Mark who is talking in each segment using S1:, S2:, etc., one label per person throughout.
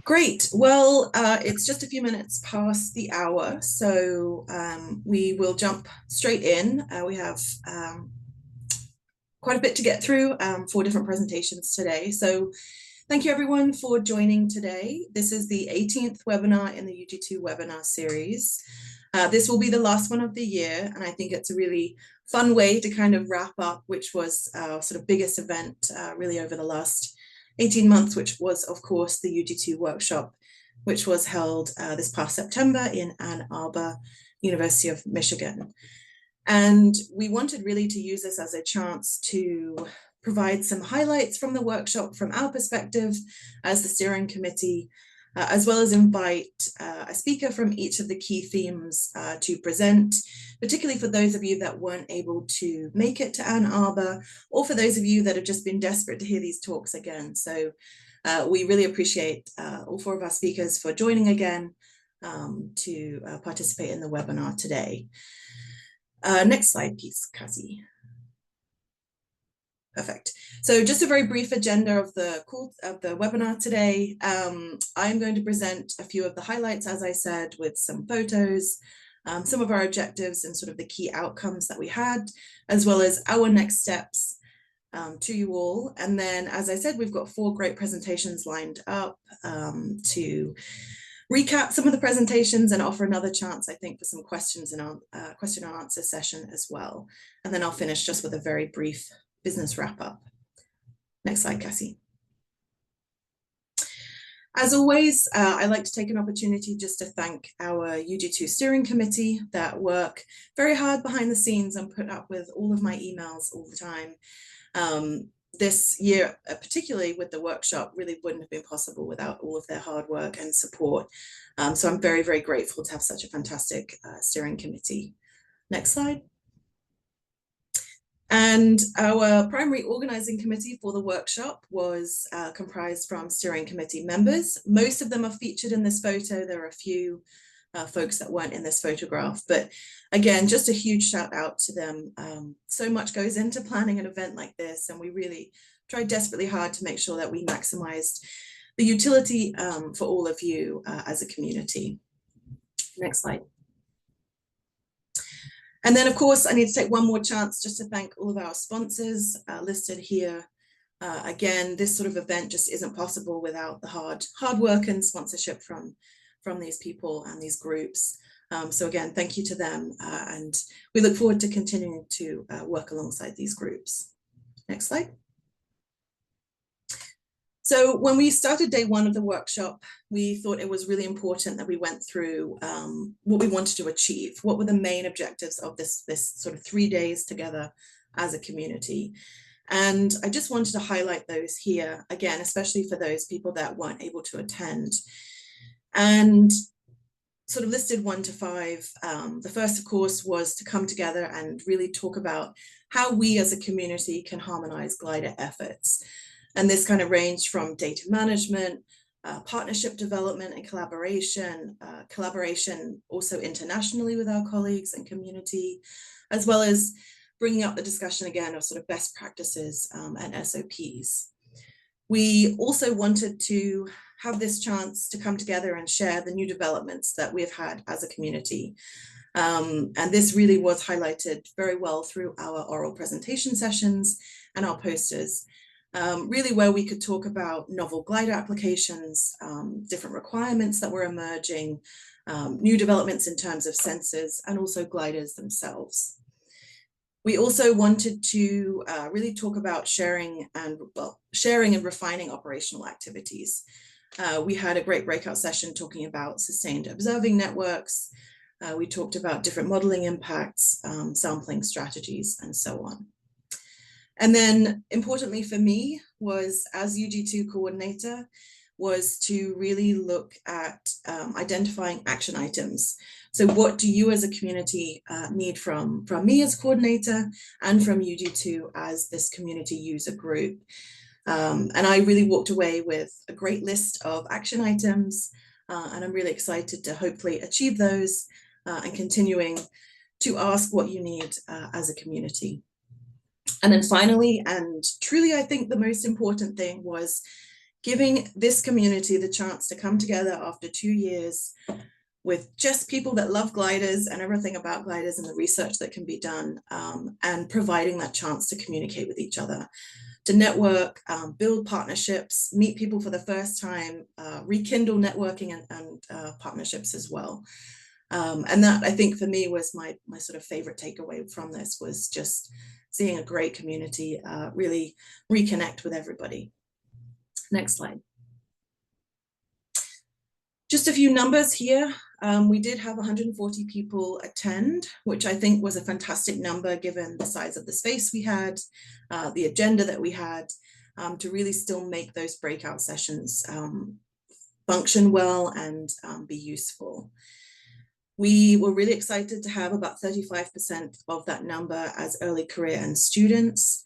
S1: Great. Well, it's just a few minutes past the hour, so we will jump straight in. We have quite a bit to get through, 4 different presentations today. So thank you everyone for joining today. This is the 18th webinar in the UG2 webinar series. This will be the last one of the year, and I think it's a really fun way to kind of wrap up, which was our sort of biggest event really over the last 18 months, which was, of course, the UG2 Workshop, which was held this past September in Ann Arbor, University of Michigan. And we wanted really to use this as a chance to provide some highlights from the workshop from our perspective as the steering committee, as well as invite a speaker from each of the key themes to present, particularly for those of you that weren't able to make it to Ann Arbor, or for those of you that have just been desperate to hear these talks again. So we really appreciate all 4 of our speakers for joining again to participate in the webinar today. Next slide, please, Cassie. Perfect. So just a very brief agenda of the webinar today. I'm going to present a few of the highlights, as I said, with some photos, some of our objectives and sort of the key outcomes that we had, as well as our next steps to you all. And then, as I said, we've got 4 great presentations lined up to recap some of the presentations and offer another chance, I think, for some questions in our question and answer session as well. And then I'll finish just with a very brief business wrap up. Next slide, Cassie. As always, I like to take an opportunity just to thank our UG2 steering committee that work very hard behind the scenes and put up with all of my emails all the time. This year, particularly with the workshop, really wouldn't have been possible without all of their hard work and support. So I'm very, very grateful to have such a fantastic steering committee. Next slide. And our primary organizing committee for the workshop was comprised from steering committee members. Most of them are featured in this photo. There are a few folks that weren't in this photograph, but again, just a huge shout out to them. So much goes into planning an event like this, and we really tried desperately hard to make sure that we maximized the utility for all of you as a community. Next slide. And then, of course, I need to take one more chance just to thank all of our sponsors listed here. Again, this sort of event just isn't possible without the hard work and sponsorship from these people and these groups. So again, thank you to them. And we look forward to continuing to work alongside these groups. Next slide. So when we started day 1 of the workshop, we thought it was really important that we went through what we wanted to achieve. What were the main objectives of this sort of 3 days together as a community? And I just wanted to highlight those here, again, especially for those people that weren't able to attend. And sort of listed 1 to 5. The first, of course, was to come together and really talk about how we as a community can harmonize glider efforts. And this kind of ranged from data management, partnership development and collaboration also internationally with our colleagues and community, as well as bringing up the discussion again of sort of best practices and SOPs. We also wanted to have this chance to come together and share the new developments that we've had as a community. And this really was highlighted very well through our oral presentation sessions and our posters. Really where we could talk about novel glider applications, different requirements that were emerging, new developments in terms of sensors, and also gliders themselves. We also wanted to really talk about sharing and refining operational activities. We had a great breakout session talking about sustained observing networks. We talked about different modeling impacts, sampling strategies, and so on. And then importantly for me was, as UG2 coordinator, was to really look at identifying action items. So what do you as a community need from me as coordinator and from UG2 as this community user group? And I really walked away with a great list of action items, and I'm really excited to hopefully achieve those and continuing to ask what you need as a community. And then finally, and truly I think the most important thing, was giving this community the chance to come together after 2 years with just people that love gliders and everything about gliders and the research that can be done, and providing that chance to communicate with each other, to network, build partnerships, meet people for the first time, rekindle networking and partnerships as well. And that, I think, for me was my sort of favorite takeaway from this, was just seeing a great community really reconnect with everybody. Next slide. Just a few numbers here. We did have 140 people attend, which I think was a fantastic number given the size of the space we had, the agenda that we had, to really still make those breakout sessions function well and be useful. We were really excited to have about 35% of that number as early career and students.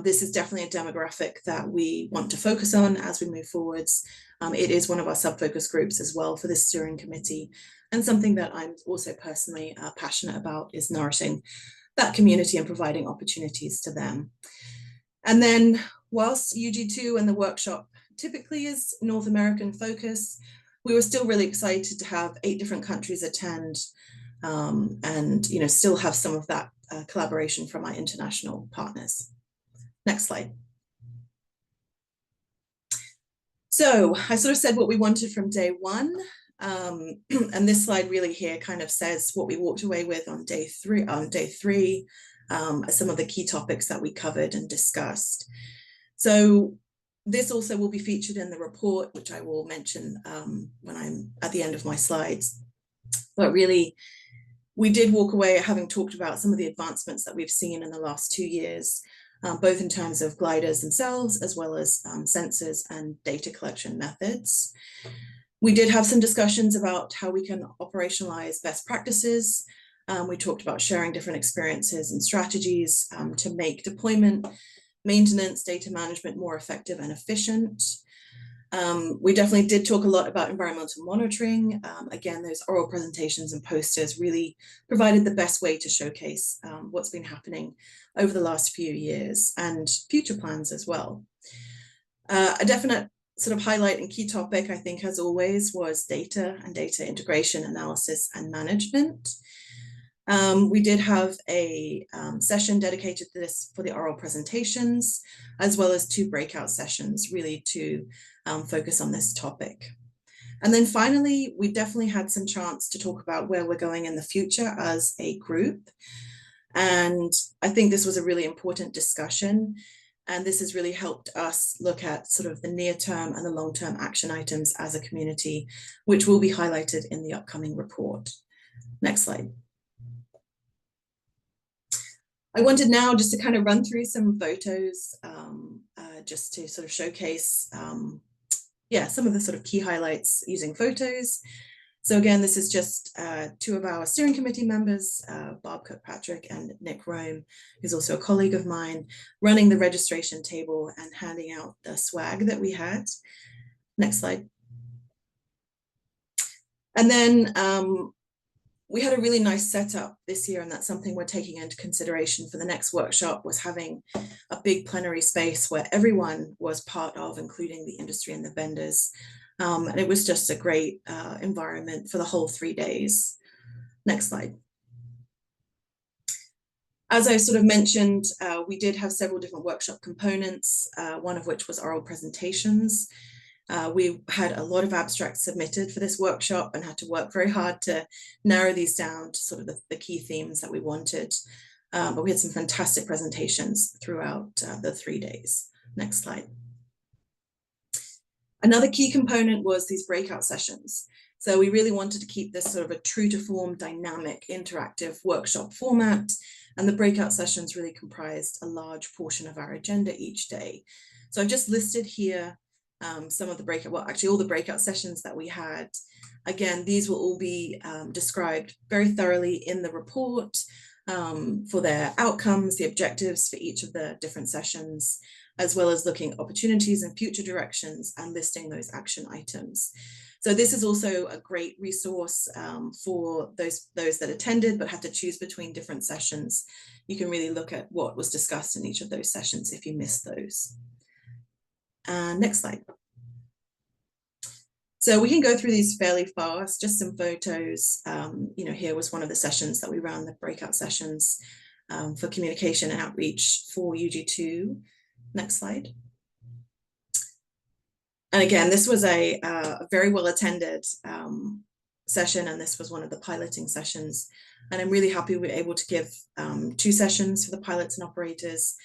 S1: This is definitely a demographic that we want to focus on as we move forwards. It is one of our sub-focus groups as well for this steering committee, and something that I'm also personally passionate about is nourishing that community and providing opportunities to them. And then whilst UG2 and the workshop typically is North American focus, we were still really excited to have 8 different countries attend, and still have some of that collaboration from our international partners. Next slide. So I sort of said what we wanted from day one, and this slide really here kind of says what we walked away with on day three, some of the key topics that we covered and discussed. So this also will be featured in the report, which I will mention when I'm at the end of my slides. But really, we did walk away having talked about some of the advancements that we've seen in the last 2 years, both in terms of gliders themselves, as well as sensors and data collection methods. We did have some discussions about how we can operationalize best practices. We talked about sharing different experiences and strategies to make deployment, maintenance, data management more effective and efficient. We definitely did talk a lot about environmental monitoring. Again, those oral presentations and posters really provided the best way to showcase what's been happening over the last few years and future plans as well. A definite sort of highlight and key topic, I think, as always, was data and data integration, analysis and management. We did have a session dedicated to this for the oral presentations, as well as 2 breakout sessions really to focus on this topic. And then finally, we definitely had some chance to talk about where we're going in the future as a group. And I think this was a really important discussion. And this has really helped us look at sort of the near-term and the long-term action items as a community, which will be highlighted in the upcoming report. Next slide. I wanted now just to kind of run through some photos, just to sort of showcase, some of the sort of key highlights using photos. So again, this is just 2 of our steering committee members, Bob Kirkpatrick and Nick Rome, who's also a colleague of mine, running the registration table and handing out the swag that we had. Next slide. And then we had a really nice setup this year, and that's something we're taking into consideration for the next workshop, was having a big plenary space where everyone was part of, including the industry and the vendors. And it was just a great environment for the whole 3 days. Next slide. As I sort of mentioned, we did have several different workshop components, one of which was oral presentations. We had a lot of abstracts submitted for this workshop and had to work very hard to narrow these down to sort of the key themes that we wanted. But we had some fantastic presentations throughout the 3 days. Next slide. Another key component was these breakout sessions. So we really wanted to keep this sort of a true to form, dynamic, interactive workshop format. And the breakout sessions really comprised a large portion of our agenda each day. So I've just listed here some of the breakout, well, actually all the breakout sessions that we had. Again, these will all be described very thoroughly in the report for their outcomes, the objectives for each of the different sessions, as well as looking at opportunities and future directions and listing those action items. So this is also a great resource for those that attended but had to choose between different sessions. You can really look at what was discussed in each of those sessions if you missed those. Next slide. So we can go through these fairly fast, just some photos. You know, here was one of the sessions that we ran, the breakout sessions for communication and outreach for UG2. Next slide. And again, this was a very well attended session, and this was one of the piloting sessions. And I'm really happy we were able to give 2 sessions for the pilots and operators.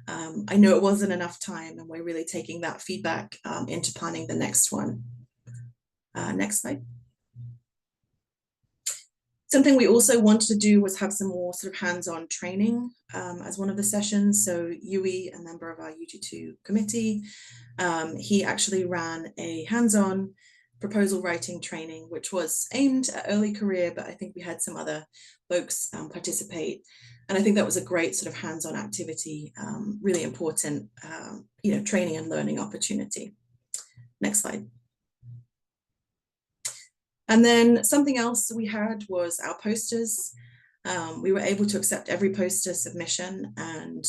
S1: I know it wasn't enough time, and we're really taking that feedback into planning the next one. Next slide. Something we also wanted to do was have some more sort of hands-on training as one of the sessions. So Yui, a member of our UG2 committee, he actually ran a hands-on proposal writing training, which was aimed at early career, but I think we had some other folks participate. And I think that was a great sort of hands-on activity, really important, you know, training and learning opportunity. Next slide. And then something else we had was our posters. We were able to accept every poster submission, and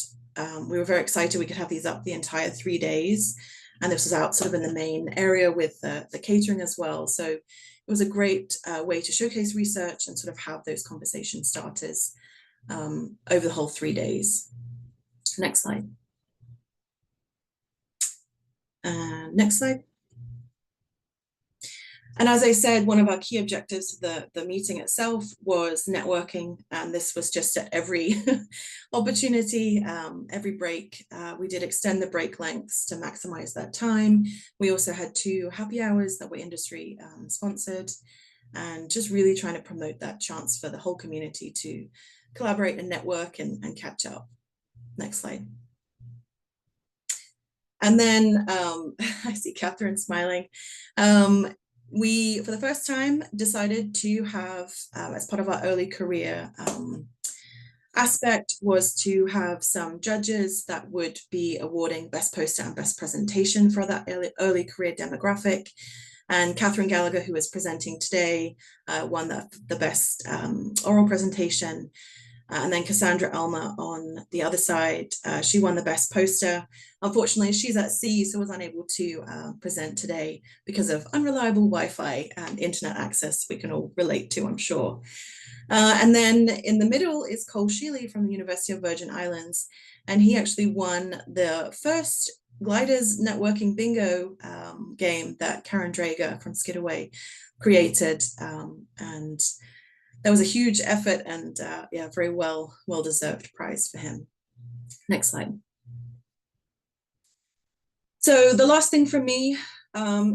S1: we were very excited we could have these up the entire 3 days. And this was out sort of in the main area with the catering as well. So it was a great way to showcase research and sort of have those conversation starters over the whole 3 days. Next slide. Next slide. And as I said, one of our key objectives of the meeting itself was networking, and this was just at every opportunity, every break. We did extend the break lengths to maximize that time. We also had 2 happy hours that were industry sponsored, and just really trying to promote that chance for the whole community to collaborate and network and catch up. Next slide. And then I see Katherine smiling. We, for the first time, decided to have, as part of our early career aspect, was to have some judges that would be awarding best poster and best presentation for that early career demographic. And Katherine Gallagher, who is presenting today, won the best oral presentation. And then Cassandra Elmer on the other side, she won the best poster. Unfortunately, she's at sea, so was unable to present today because of unreliable Wi-Fi and internet access we can all relate to, I'm sure. And then in the middle is Cole Sheely from the University of Virgin Islands, and he actually won the first Gliders networking bingo game that Karen Drager from Skidaway created, and there was a huge effort, and yeah, very well-deserved prize for him. Next slide. So the last thing for me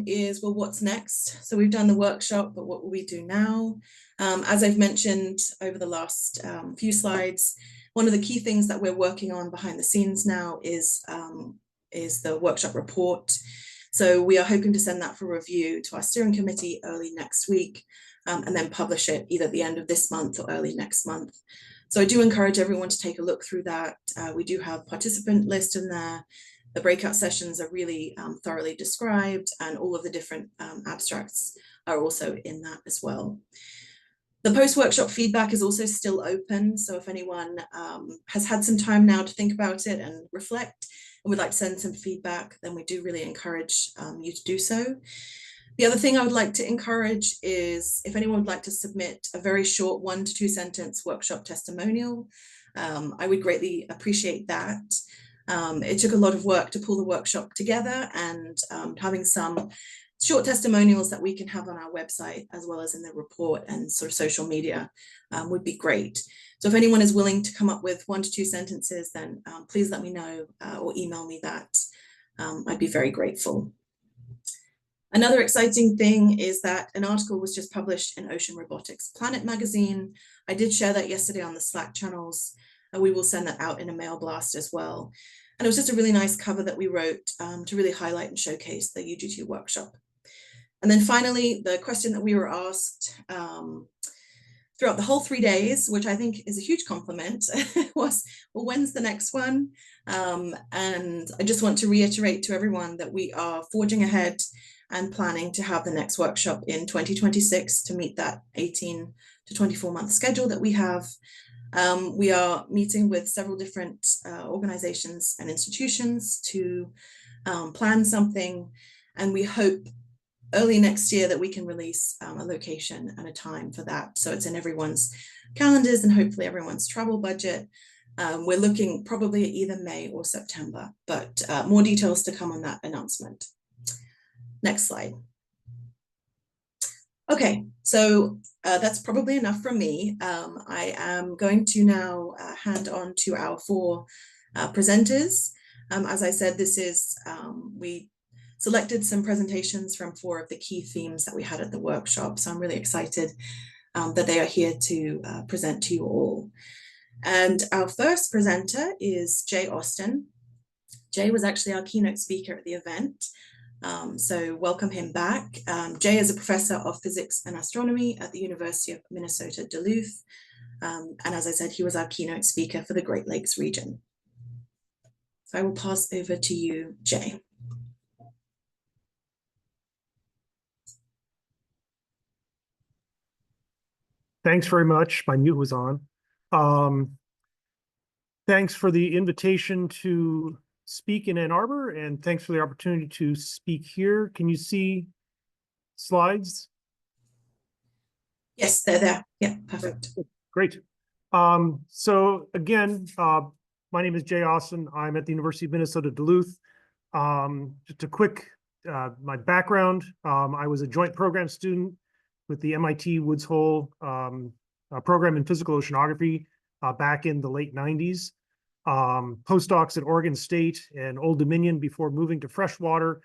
S1: is, well, what's next? So we've done the workshop, but what will we do now? As I've mentioned over the last few slides, one of the key things that we're working on behind the scenes now is the workshop report. So we are hoping to send that for review to our steering committee early next week, and then publish it either at the end of this month or early next month. So I do encourage everyone to take a look through that. We do have participant list in there. The breakout sessions are really thoroughly described, and all of the different abstracts are also in that as well. The post-workshop feedback is also still open. So if anyone has had some time now to think about it and reflect and would like to send some feedback, then we do really encourage you to do so. The other thing I would like to encourage is if anyone would like to submit a very short 1 to 2 sentence workshop testimonial, I would greatly appreciate that. It took a lot of work to pull the workshop together, and having some short testimonials that we can have on our website as well as in the report and sort of social media would be great. So if anyone is willing to come up with 1 to 2 sentences, then please let me know or email me that. I'd be very grateful. Another exciting thing is that an article was just published in Ocean Robotics Planet magazine. I did share that yesterday on the Slack channels, and we will send that out in a mail blast as well. And it was just a really nice cover that we wrote to really highlight and showcase the UG2 workshop. And then finally, the question that we were asked throughout the whole 3 days, which I think is a huge compliment, was, well, when's the next one? And I just want to reiterate to everyone that we are forging ahead and planning to have the next workshop in 2026 to meet that 18 to 24 month schedule that we have. We are meeting with several different organizations and institutions to plan something, and we hope early next year that we can release a location and a time for that. So it's in everyone's calendars and hopefully everyone's travel budget. We're looking probably at either May or September, but more details to come on that announcement. Next slide. Okay, so that's probably enough from me. I am going to now hand on to our four presenters. As I said, this is, we selected some presentations from four of the key themes that we had at the workshop. So I'm really excited that they are here to present to you all. And our first presenter is Jay Austin. Jay was actually our keynote speaker at the event. So welcome him back. Jay is a professor of physics and astronomy at the University of Minnesota, Duluth. And as I said, he was our keynote speaker for the Great Lakes region. So I will pass over to you, Jay.
S2: Thanks very much. My mute was on. Thanks for the invitation to speak in Ann Arbor, and thanks for the opportunity to speak here. Can you see slides?
S1: Yes, they're there. Yeah, perfect.
S2: Great. So again, my name is Jay Austin. I'm at the University of Minnesota, Duluth. Just a quick, my background, I was a joint program student with the MIT Woods Hole program in physical oceanography back in the late 90s. Postdocs at Oregon State and Old Dominion before moving to freshwater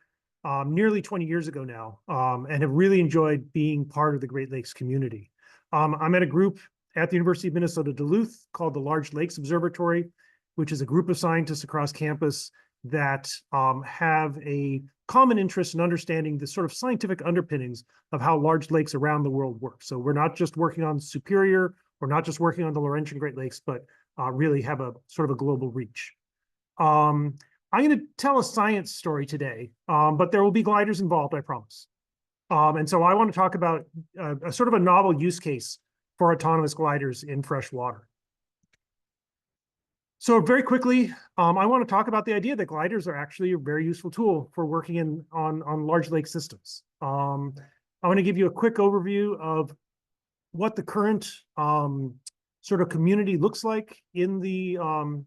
S2: nearly 20 years ago now, and have really enjoyed being part of the Great Lakes community. I'm at a group at the University of Minnesota Duluth called the Large Lakes Observatory, which is a group of scientists across campus that have a common interest in understanding the sort of scientific underpinnings of how large lakes around the world work. So we're not just working on Superior, we're not just working on the Laurentian Great Lakes, but really have a sort of a global reach. I'm going to tell a science story today, but there will be gliders involved, I promise. And so I want to talk about a sort of a novel use case for autonomous gliders in fresh water. So very quickly, I want to talk about the idea that gliders are actually a very useful tool for working on large lake systems. I want to give you a quick overview of what the current sort of community looks like in the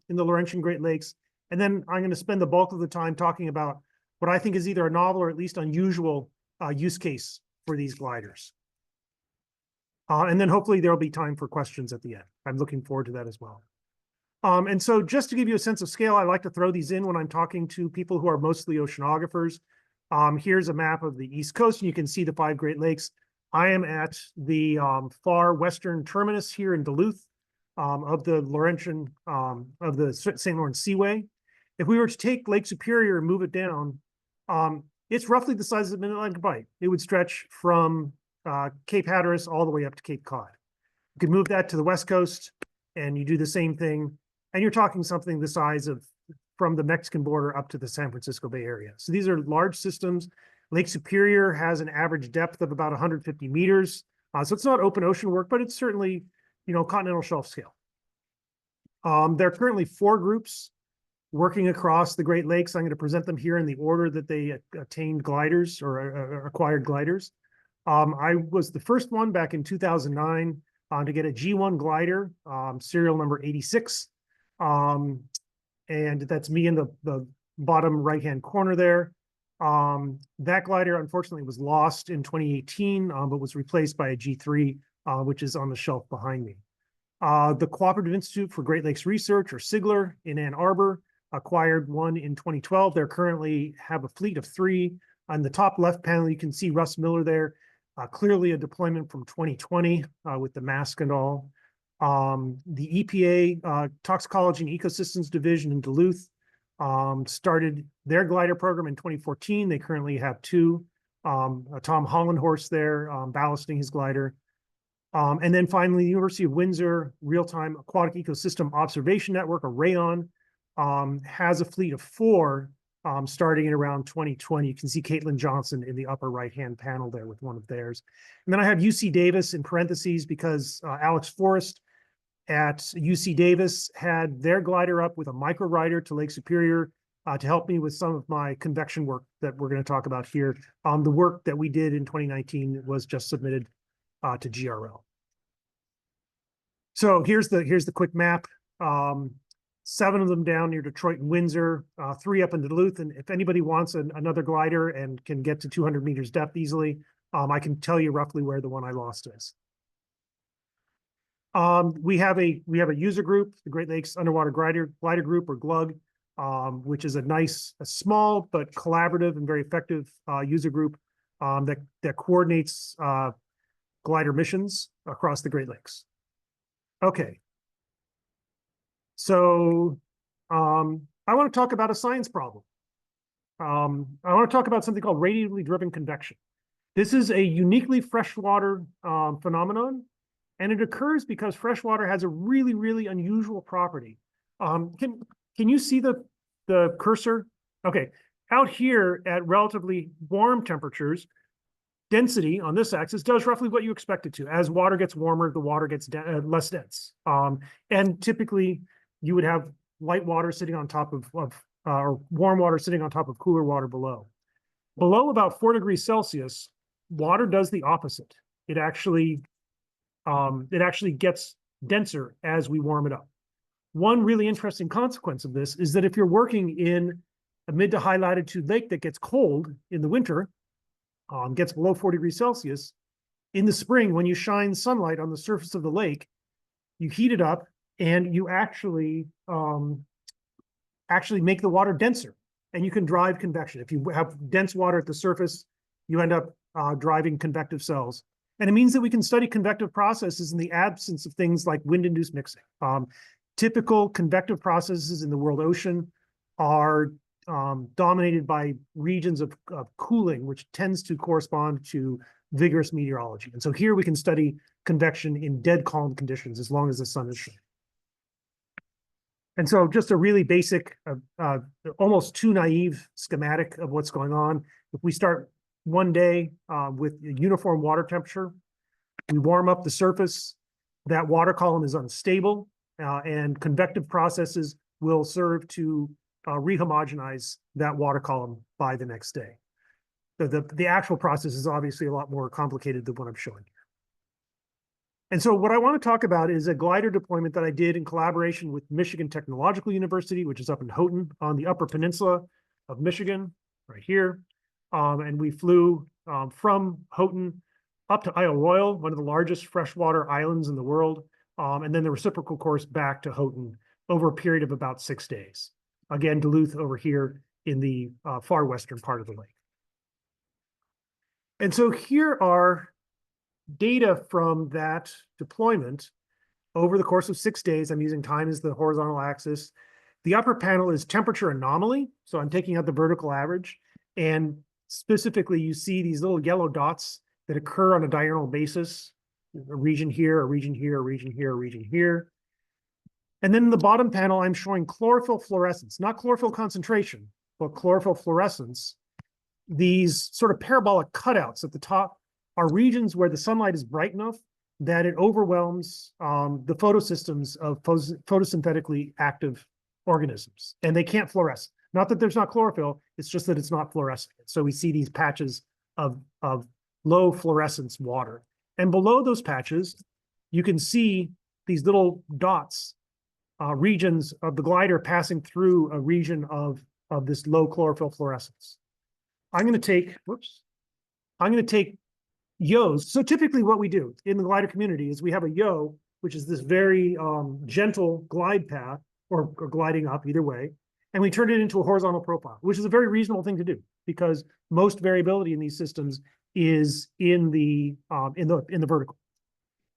S2: Laurentian Great Lakes, and then I'm going to spend the bulk of the time talking about what I think is either a novel or at least unusual use case for these gliders. And then hopefully there'll be time for questions at the end. I'm looking forward to that as well. And so just to give you a sense of scale, I like to throw these in when I'm talking to people who are mostly oceanographers. Here's a map of the East Coast, and you can see the 5 Great Lakes. I am at the far western terminus here in Duluth of the Laurentian, of the St. Lawrence Seaway. If we were to take Lake Superior and move it down, it's roughly the size of the Mid-Atlantic Bight. It would stretch from Cape Hatteras all the way up to Cape Cod. You could move that to the west coast, and you do the same thing, and you're talking something the size of from the Mexican border up to the San Francisco Bay Area. So these are large systems. Lake Superior has an average depth of about 150 meters. So it's not open ocean work, but it's certainly, continental shelf scale. There are currently 4 groups working across the Great Lakes. I'm going to present them here in the order that they attained gliders or acquired gliders. I was the first one back in 2009 to get a G1 glider, serial number 86. And that's me in the bottom right-hand corner there. That glider, unfortunately, was lost in 2018, but was replaced by a G3, which is on the shelf behind me. The Cooperative Institute for Great Lakes Research, or SIGLR, in Ann Arbor, acquired one in 2012. They currently have a fleet of 3. On the top left panel, you can see Russ Miller there, clearly a deployment from 2020 with the mask and all. The EPA Toxicology and Ecosystems Division in Duluth started their glider program in 2014. They currently have 2. Tom Hollandhorst there ballasting his glider. And then finally, the University of Windsor Real-Time Aquatic Ecosystem Observation Network, or RAON, has a fleet of 4 starting in around 2020. You can see Caitlin Johnson in the upper right-hand panel there with one of theirs. And then I have UC Davis in parentheses because Alex Forrest at UC Davis had their glider up with a micro rider to Lake Superior to help me with some of my convection work that we're going to talk about here. The work that we did in 2019 was just submitted to GRL. So here's the quick map. 7 of them down near Detroit and Windsor, 3 up in Duluth. And if anybody wants another glider and can get to 200 meters depth easily, I can tell you roughly where the one I lost is. We have a user group, the Great Lakes Underwater Glider Group, or GLUG, which is a small but collaborative and very effective user group that coordinates glider missions across the Great Lakes. Okay. So I want to talk about a science problem. I want to talk about something called radiatively driven convection. This is a uniquely freshwater phenomenon, and it occurs because freshwater has a really, really unusual property. Can you see the cursor? Okay, out here at relatively warm temperatures, density on this axis does roughly what you expect it to. As water gets warmer, the water gets less dense. And typically, you would have light water sitting on top of or warm water sitting on top of cooler water below. Below about 4 degrees Celsius, water does the opposite. It actually gets denser as we warm it up. One really interesting consequence of this is that if you're working in a mid to high latitude lake that gets cold in the winter, gets below 4 degrees Celsius, in the spring, when you shine sunlight on the surface of the lake, you heat it up and you actually make the water denser, and you can drive convection. If you have dense water at the surface, you end up driving convective cells. And it means that we can study convective processes in the absence of things like wind-induced mixing. Typical convective processes in the world ocean are dominated by regions of cooling, which tends to correspond to vigorous meteorology. And so here we can study convection in dead calm conditions as long as the sun is shining. And so just a really basic, almost too naive schematic of what's going on. If we start one day with a uniform water temperature, we warm up the surface, that water column is unstable, and convective processes will serve to rehomogenize that water column by the next day. The actual process is obviously a lot more complicated than what I'm showing here. And so what I want to talk about is a glider deployment that I did in collaboration with Michigan Technological University, which is up in Houghton on the Upper Peninsula of Michigan, right here. And we flew from Houghton up to Isle Royale, one of the largest freshwater islands in the world, and then the reciprocal course back to Houghton over a period of about 6 days. Again, Duluth over here in the far western part of the lake. And so here are data from that deployment over the course of 6 days. I'm using time as the horizontal axis. The upper panel is temperature anomaly. So I'm taking out the vertical average. And specifically, you see these little yellow dots that occur on a diurnal basis. A region here, a region here, a region here, a region here. And then in the bottom panel, I'm showing chlorophyll fluorescence, not chlorophyll concentration, but chlorophyll fluorescence. These sort of parabolic cutouts at the top are regions where the sunlight is bright enough that it overwhelms the photosystems of photosynthetically active organisms, and they can't fluoresce. Not that there's not chlorophyll, it's just that it's not fluorescent. So we see these patches of low fluorescence water. And below those patches, you can see these little dots, regions of the glider passing through a region of this low chlorophyll fluorescence. I'm going to take yaws. So typically what we do in the glider community is we have a yaw, which is this very gentle glide path or gliding up either way. And we turn it into a horizontal profile, which is a very reasonable thing to do because most variability in these systems is in the vertical.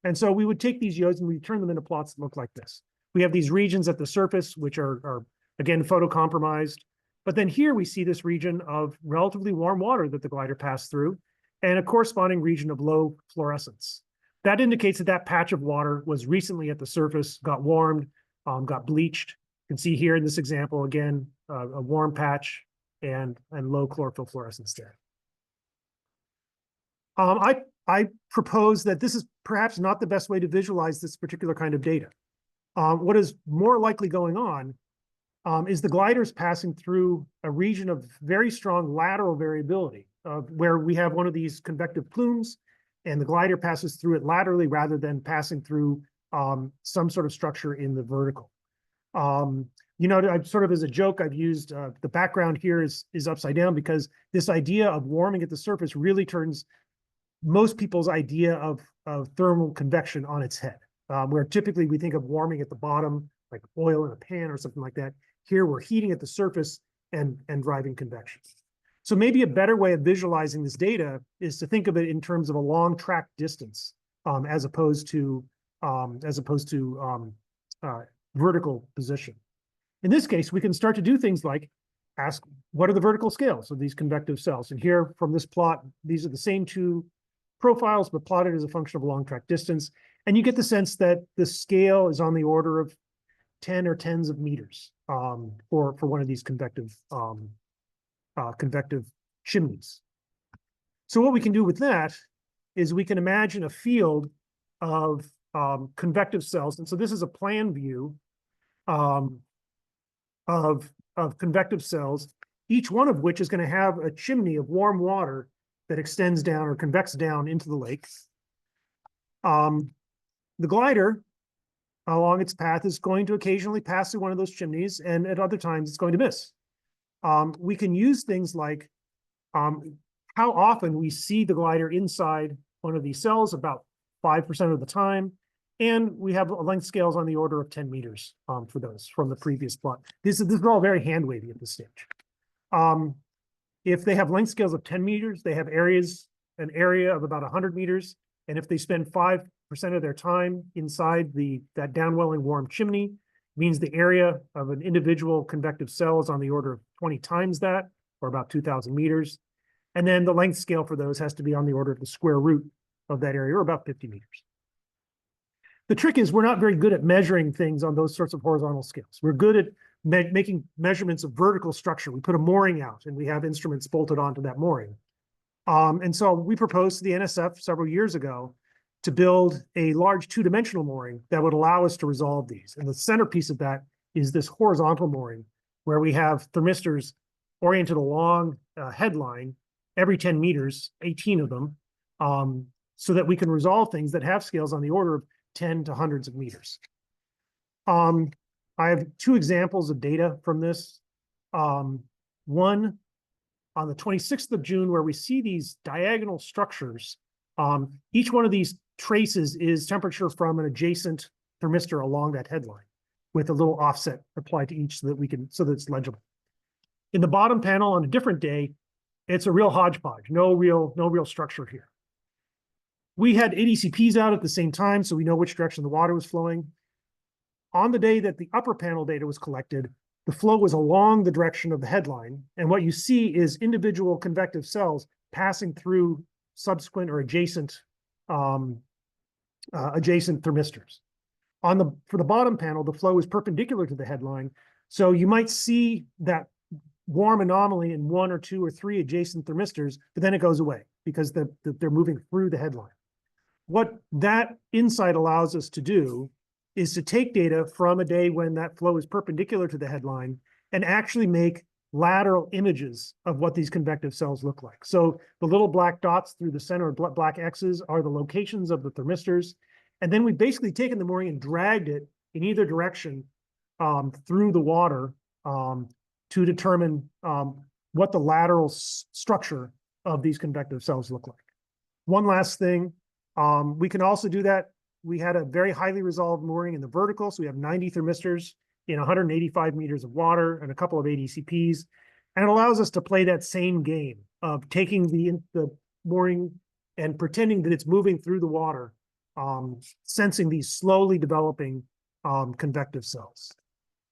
S2: And so we would take these yaws and we turn them into plots that look like this. We have these regions at the surface, which are again, photocompromised. But then here we see this region of relatively warm water that the glider passed through and a corresponding region of low fluorescence. That indicates that that patch of water was recently at the surface, got warmed, got bleached. You can see here in this example, again, a warm patch and low chlorophyll fluorescence there. I propose that this is perhaps not the best way to visualize this particular kind of data. What is more likely going on is the gliders passing through a region of very strong lateral variability, where we have one of these convective plumes, and the glider passes through it laterally rather than passing through some sort of structure in the vertical. I've sort of as a joke, I've used the background here is upside down, because this idea of warming at the surface really turns most people's idea of thermal convection on its head, where typically we think of warming at the bottom, like oil in a pan or something like that. Here we're heating at the surface and driving convection. So maybe a better way of visualizing this data is to think of it in terms of a long track distance, as opposed to vertical position. In this case, we can start to do things like ask, what are the vertical scales of these convective cells? And here from this plot, these are the same two profiles, but plotted as a function of a long track distance. And you get the sense that the scale is on the order of 10 or tens of meters for one of these convective chimneys. So what we can do with that is we can imagine a field of convective cells. And so this is a plan view of convective cells, each one of which is going to have a chimney of warm water that extends down or convects down into the lake. The glider along its path is going to occasionally pass through one of those chimneys, and at other times it's going to miss. We can use things like how often we see the glider inside one of these cells, about 5% of the time. And we have length scales on the order of 10 meters for those from the previous plot. This is all very hand wavy at this stage. If they have length scales of 10 meters, they have an area of about 100 meters. And if they spend 5% of their time inside that downwelling warm chimney, means the area of an individual convective cell is on the order of 20 times that, or about 2,000 meters. And then the length scale for those has to be on the order of the square root of that area, or about 50 meters. The trick is we're not very good at measuring things on those sorts of horizontal scales. We're good at making measurements of vertical structure. We put a mooring out and we have instruments bolted onto that mooring. And so we proposed to the NSF several years ago to build a large two-dimensional mooring that would allow us to resolve these. And the centerpiece of that is this horizontal mooring, where we have thermistors oriented along a headline every 10 meters, 18 of them, so that we can resolve things that have scales on the order of 10 to hundreds of meters. I have two examples of data from this. One on the 26th of June, where we see these diagonal structures. Each one of these traces is temperature from an adjacent thermistor along that headline, with a little offset applied to each so that it's legible. In the bottom panel on a different day, it's a real hodgepodge, no real structure here. We had ADCPs out at the same time, so we know which direction the water was flowing. On the day that the upper panel data was collected, the flow was along the direction of the headline. And what you see is individual convective cells passing through subsequent or adjacent thermistors. For the bottom panel, the flow is perpendicular to the headline. So you might see that warm anomaly in one or two or three adjacent thermistors, but then it goes away because they're moving through the headline. What that insight allows us to do is to take data from a day when that flow is perpendicular to the headline and actually make lateral images of what these convective cells look like. So the little black dots through the center, black X's, are the locations of the thermistors. And then we've basically taken the mooring and dragged it in either direction through the water to determine what the lateral structure of these convective cells look like. One last thing, we can also do that. We had a very highly resolved mooring in the vertical, so we have 90 thermistors in 185 meters of water and a couple of ADCPs. And it allows us to play that same game of taking the mooring and pretending that it's moving through the water, sensing these slowly developing convective cells.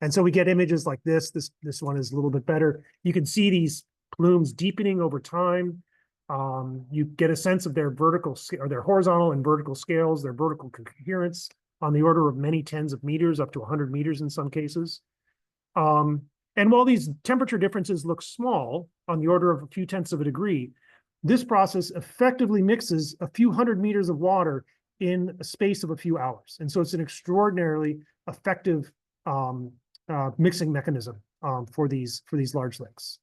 S2: And so we get images like this. This one is a little bit better. You can see these plumes deepening over time. You get a sense of their their horizontal and vertical scales, their vertical coherence on the order of many tens of meters, up to 100 meters in some cases. And while these temperature differences look small, on the order of a few tenths of a degree, this process effectively mixes a few hundred meters of water in a space of a few hours. And so it's an extraordinarily effective mixing mechanism for these large lakes.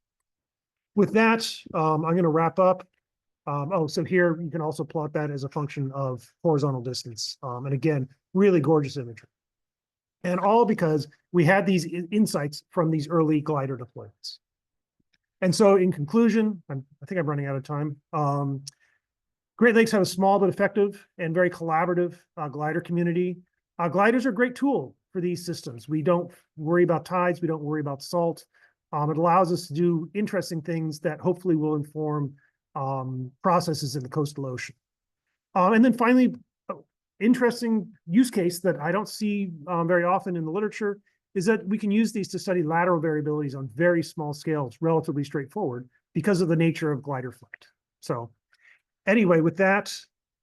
S2: With that, I'm going to wrap up. So here you can also plot that as a function of horizontal distance. And again, really gorgeous imagery. And all because we had these insights from these early glider deployments. And so in conclusion, I think I'm running out of time. Great Lakes have a small but effective and very collaborative glider community. Gliders are a great tool for these systems. We don't worry about tides. We don't worry about salt. It allows us to do interesting things that hopefully will inform processes in the coastal ocean. And then finally, interesting use case that I don't see very often in the literature is that we can use these to study lateral variabilities on very small scales, relatively straightforward, because of the nature of glider flight. So anyway, with that,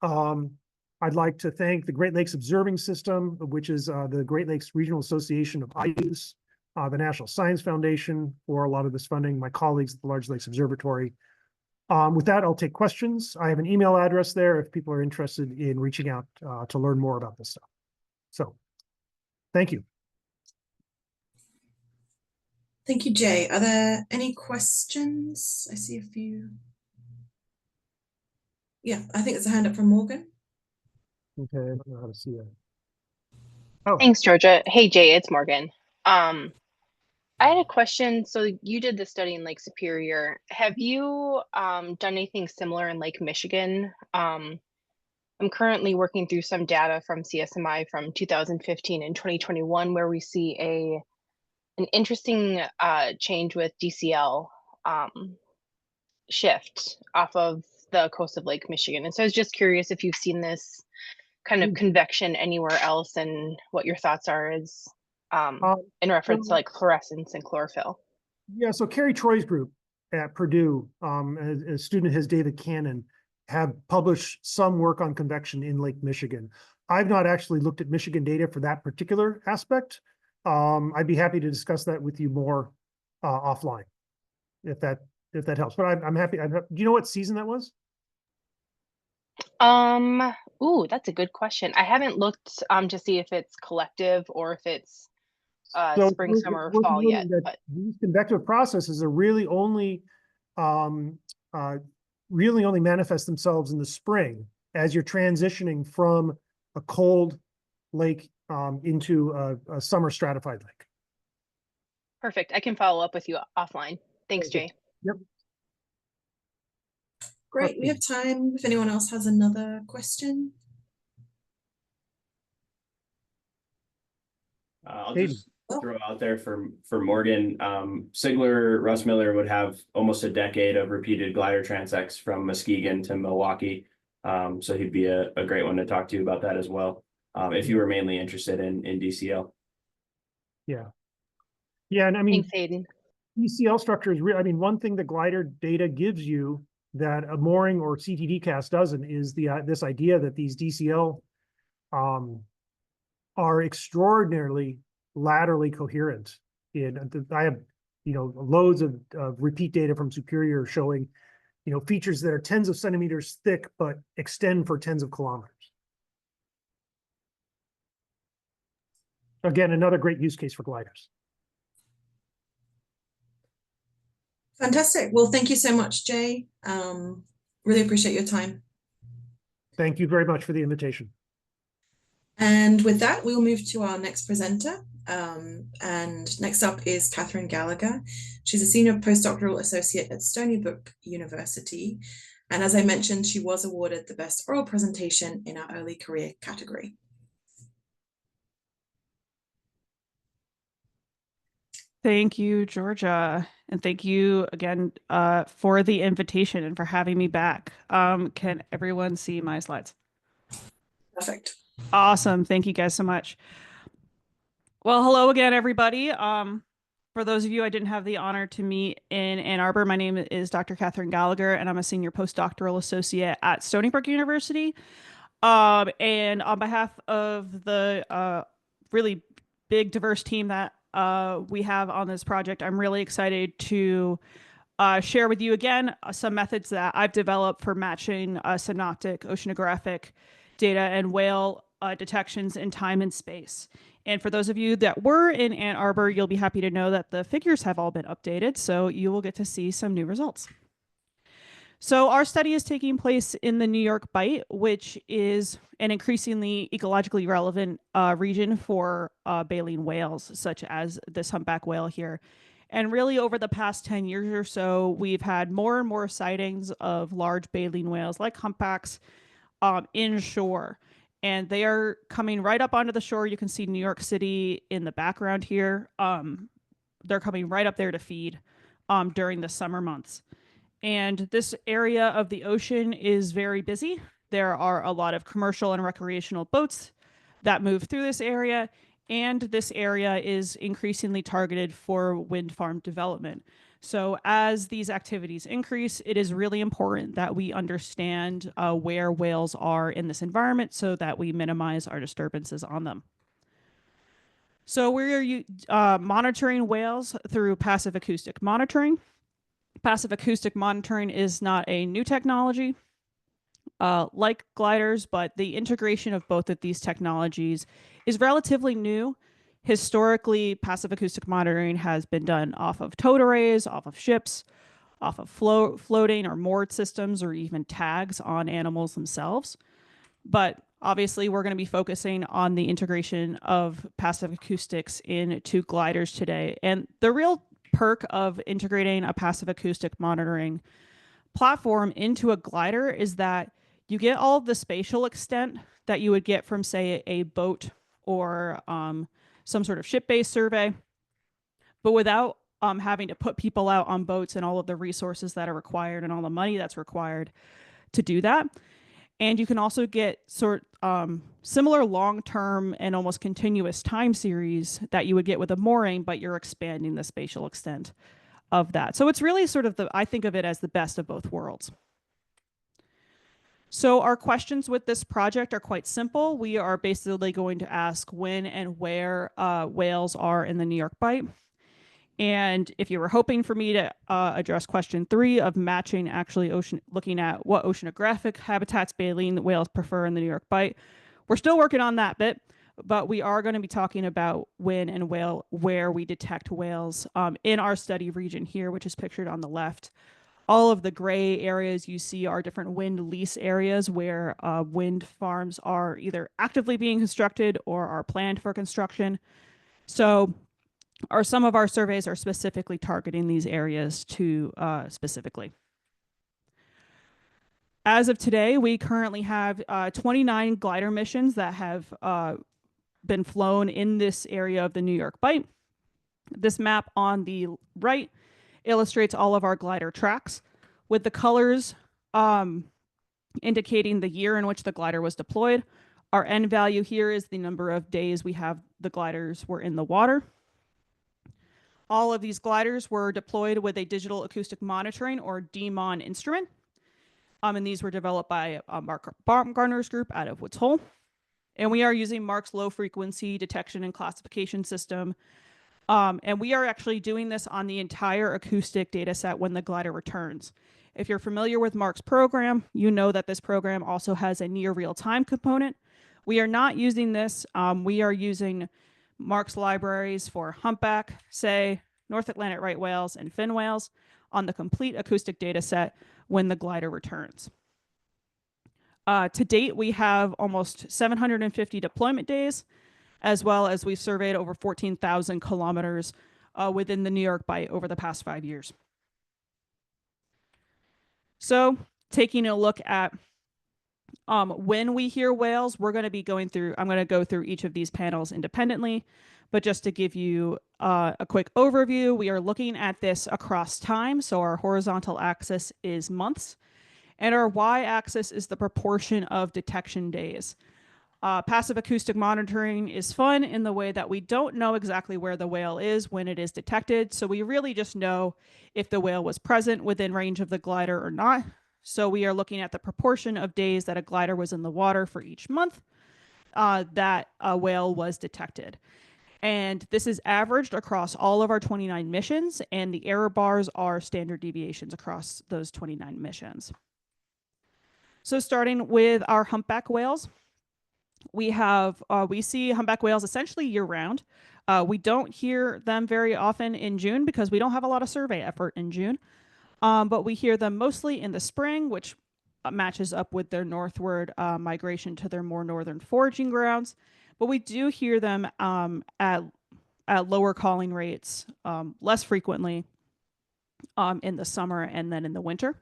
S2: I'd like to thank the Great Lakes Observing System, which is the Great Lakes Regional Association of IUs, the National Science Foundation for a lot of this funding, my colleagues at the Large Lakes Observatory. With that, I'll take questions. I have an email address there if people are interested in reaching out to learn more about this stuff. So, thank you.
S1: Thank you, Jay. Are there any questions? I see a few. Yeah, I think there's a hand up from Morgan.
S2: Okay, I don't know how to see that. Oh,
S3: thanks, Georgia. Hey, Jay, it's Morgan. I had a question. So you did the study in Lake Superior. Have you done anything similar in Lake Michigan? I'm currently working through some data from CSMI from 2015 and 2021, where we see an interesting change with DCL shift off of the coast of Lake Michigan. And so I was just curious if you've seen this kind of convection anywhere else and what your thoughts are as in reference to like fluorescence and chlorophyll.
S2: Yeah, so Carrie Troy's group at Purdue, a student of his, David Cannon, have published some work on convection in Lake Michigan. I've not actually looked at Michigan data for that particular aspect. I'd be happy to discuss that with you more offline, if that helps. But I'm happy. Do you know what season that was?
S3: Ooh, that's a good question. I haven't looked to see if it's collective or if it's spring, summer, or fall yet. But
S2: these convective processes are really only manifest themselves in the spring as you're transitioning from a cold lake into a summer stratified lake.
S3: Perfect. I can follow up with you offline. Thanks, Jay.
S2: Yep.
S1: Great. We have time if anyone else has another question.
S4: I'll just throw out there for Morgan. Sigler Russ Miller would have almost a decade of repeated glider transects from Muskegon to Milwaukee. So he'd be a great one to talk to you about that as well. If you were mainly interested in DCL.
S2: Yeah. Yeah. And I mean,
S3: thanks, Hayden.
S2: DCL structure is real. I mean, one thing the glider data gives you that a mooring or CTD cast doesn't is this idea that these DCL are extraordinarily laterally coherent. I have, loads of repeat data from Superior showing, features that are tens of centimeters thick, but extend for tens of kilometers. Again, another great use case for gliders.
S1: Fantastic. Well, thank you so much, Jay. Really appreciate your time.
S2: Thank you very much for the invitation.
S1: And with that, we'll move to our next presenter. And next up is Katherine Gallagher. She's a senior postdoctoral associate at Stony Brook University. And as I mentioned, she was awarded the best oral presentation in our early career category.
S5: Thank you, Georgia. And thank you again for the invitation and for having me back. Can everyone see my slides?
S1: Perfect.
S5: Awesome. Thank you guys so much. Well, hello again, everybody. For those of you I didn't have the honor to meet in Ann Arbor, my name is Dr. Katherine Gallagher, and I'm a senior postdoctoral associate at Stony Brook University. And on behalf of the really big, diverse team that we have on this project, I'm really excited to share with you again some methods that I've developed for matching synoptic oceanographic data and whale detections in time and space. And for those of you that were in Ann Arbor, you'll be happy to know that the figures have all been updated, so you will get to see some new results. So our study is taking place in the New York Bight, which is an increasingly ecologically relevant region for baleen whales, such as this humpback whale here. And really over the past 10 years or so, we've had more and more sightings of large baleen whales like humpbacks inshore. And they are coming right up onto the shore. You can see New York City in the background here. They're coming right up there to feed during the summer months. And this area of the ocean is very busy. There are a lot of commercial and recreational boats that move through this area. And this area is increasingly targeted for wind farm development. So as these activities increase, it is really important that we understand where whales are in this environment so that we minimize our disturbances on them. So we're monitoring whales through passive acoustic monitoring. Passive acoustic monitoring is not a new technology like gliders, but the integration of both of these technologies is relatively new. Historically, passive acoustic monitoring has been done off of towed arrays, off of ships, off of floating or moored systems, or even tags on animals themselves. But obviously, we're going to be focusing on the integration of passive acoustics into gliders today. And the real perk of integrating a passive acoustic monitoring platform into a glider is that you get all of the spatial extent that you would get from, say, a boat or some sort of ship-based survey, but without having to put people out on boats and all of the resources that are required and all the money that's required to do that. And you can also get similar long-term and almost continuous time series that you would get with a mooring, but you're expanding the spatial extent of that. So it's really sort of I think of it as the best of both worlds. So our questions with this project are quite simple. We are basically going to ask when and where whales are in the New York Bight. And if you were hoping for me to address question 3 of matching actually looking at what oceanographic habitats baleen whales prefer in the New York Bight, we're still working on that bit, but we are going to be talking about when and where we detect whales in our study region here, which is pictured on the left. All of the gray areas you see are different wind lease areas where wind farms are either actively being constructed or are planned for construction. So some of our surveys are specifically targeting these areas to specifically. As of today, we currently have 29 glider missions that have been flown in this area of the New York Bight. This map on the right illustrates all of our glider tracks with the colors indicating the year in which the glider was deployed. Our N value here is the number of days the gliders were in the water. All of these gliders were deployed with a digital acoustic monitoring or DMON instrument. And these were developed by Mark Baumgartner's group out of Woods Hole. And we are using Mark's low frequency detection and classification system. And we are actually doing this on the entire acoustic data set when the glider returns. If you're familiar with Mark's program, you know that this program also has a near real-time component. We are not using this. We are using Mark's libraries for humpback, say, North Atlantic right whales, and fin whales on the complete acoustic data set when the glider returns. To date, we have almost 750 deployment days, as well as we've surveyed over 14,000 kilometers within the New York Bight over the past 5 years. So taking a look at when we hear whales, I'm going to go through each of these panels independently, but just to give you a quick overview, we are looking at this across time. So our horizontal axis is months, and our y-axis is the proportion of detection days. Passive acoustic monitoring is fun in the way that we don't know exactly where the whale is when it is detected. So we really just know if the whale was present within range of the glider or not. So we are looking at the proportion of days that a glider was in the water for each month that a whale was detected. And this is averaged across all of our 29 missions, and the error bars are standard deviations across those 29 missions. So starting with our humpback whales, we see humpback whales essentially year round. We don't hear them very often in June because we don't have a lot of survey effort in June. But we hear them mostly in the spring, which matches up with their northward migration to their more northern foraging grounds. But we do hear them at lower calling rates less frequently in the summer and then in the winter.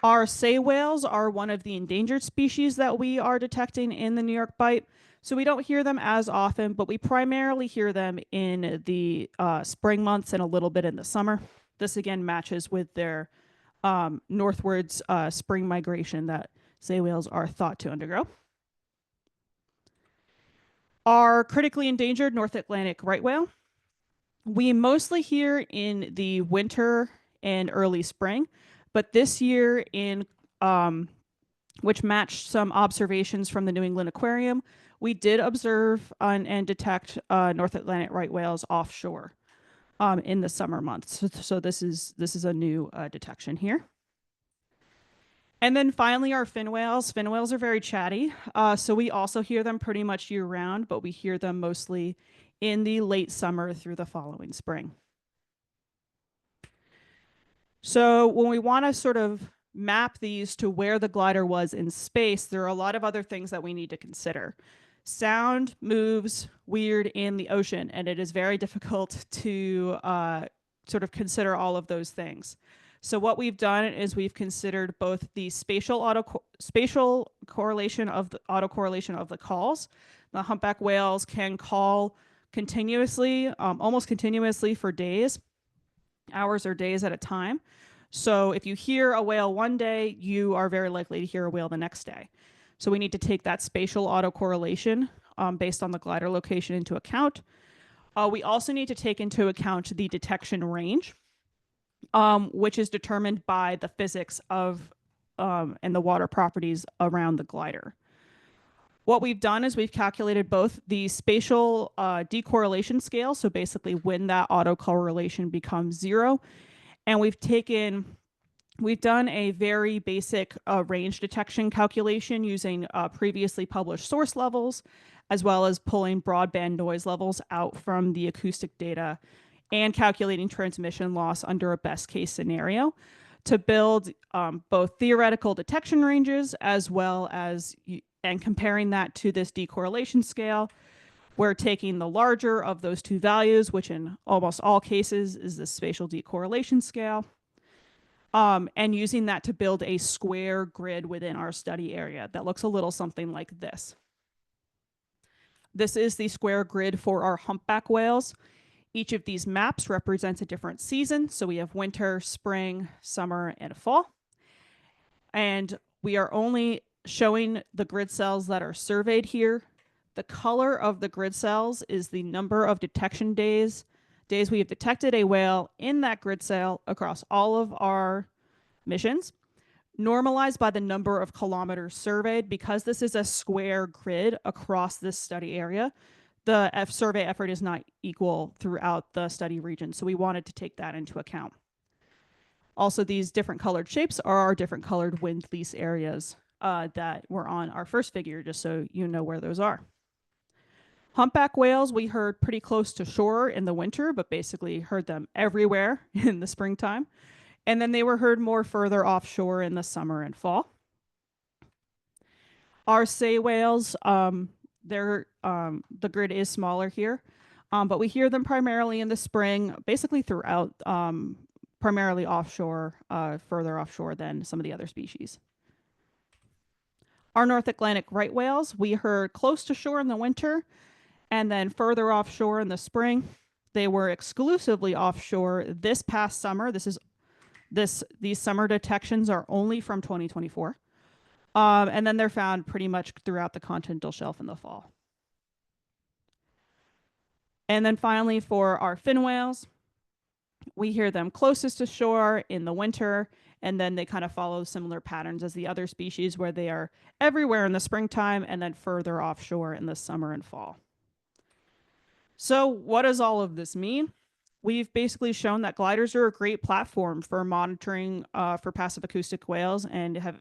S5: Our sei whales are one of the endangered species that we are detecting in the New York Bight. So we don't hear them as often, but we primarily hear them in the spring months and a little bit in the summer. This again matches with their northwards spring migration that sei whales are thought to undergo. Our critically endangered North Atlantic right whale, we mostly hear in the winter and early spring, but this year which matched some observations from the New England Aquarium, we did observe and detect North Atlantic right whales offshore in the summer months. So this is a new detection here. And then finally, our fin whales. Fin whales are very chatty. So we also hear them pretty much year round, but we hear them mostly in the late summer through the following spring. So when we want to sort of map these to where the glider was in space, there are a lot of other things that we need to consider. Sound moves weird in the ocean, and it is very difficult to sort of consider all of those things. So what we've done is we've considered both the spatial correlation of the autocorrelation of the calls. The humpback whales can call continuously, almost continuously for days, hours or days at a time. So if you hear a whale one day, you are very likely to hear a whale the next day. So we need to take that spatial autocorrelation based on the glider location into account. We also need to take into account the detection range, which is determined by the physics of and the water properties around the glider. What we've done is we've calculated both the spatial decorrelation scale, so basically when that autocorrelation becomes zero, and we've done a very basic range detection calculation using previously published source levels, as well as pulling broadband noise levels out from the acoustic data and calculating transmission loss under a best case scenario to build both theoretical detection ranges as well as and comparing that to this decorrelation scale. We're taking the larger of those two values, which in almost all cases is the spatial decorrelation scale, and using that to build a square grid within our study area that looks a little something like this. This is the square grid for our humpback whales. Each of these maps represents a different season. So we have winter, spring, summer, and fall. And we are only showing the grid cells that are surveyed here. The color of the grid cells is the number of detection days we have detected a whale in that grid cell across all of our missions, normalized by the number of kilometers surveyed. Because this is a square grid across this study area, the survey effort is not equal throughout the study region. So we wanted to take that into account. Also, these different colored shapes are our different colored wind lease areas that were on our first figure, just so you know where those are. Humpback whales, we heard pretty close to shore in the winter, but basically heard them everywhere in the springtime. And then they were heard more further offshore in the summer and fall. Our sei whales, the grid is smaller here, but we hear them primarily in the spring, basically throughout, primarily offshore, further offshore than some of the other species. Our North Atlantic right whales, we heard close to shore in the winter and then further offshore in the spring. They were exclusively offshore this past summer. These summer detections are only from 2024. And then they're found pretty much throughout the continental shelf in the fall. And then finally, for our fin whales, we hear them closest to shore in the winter, and then they kind of follow similar patterns as the other species where they are everywhere in the springtime and then further offshore in the summer and fall. So what does all of this mean? We've basically shown that gliders are a great platform for monitoring for passive acoustic whales and have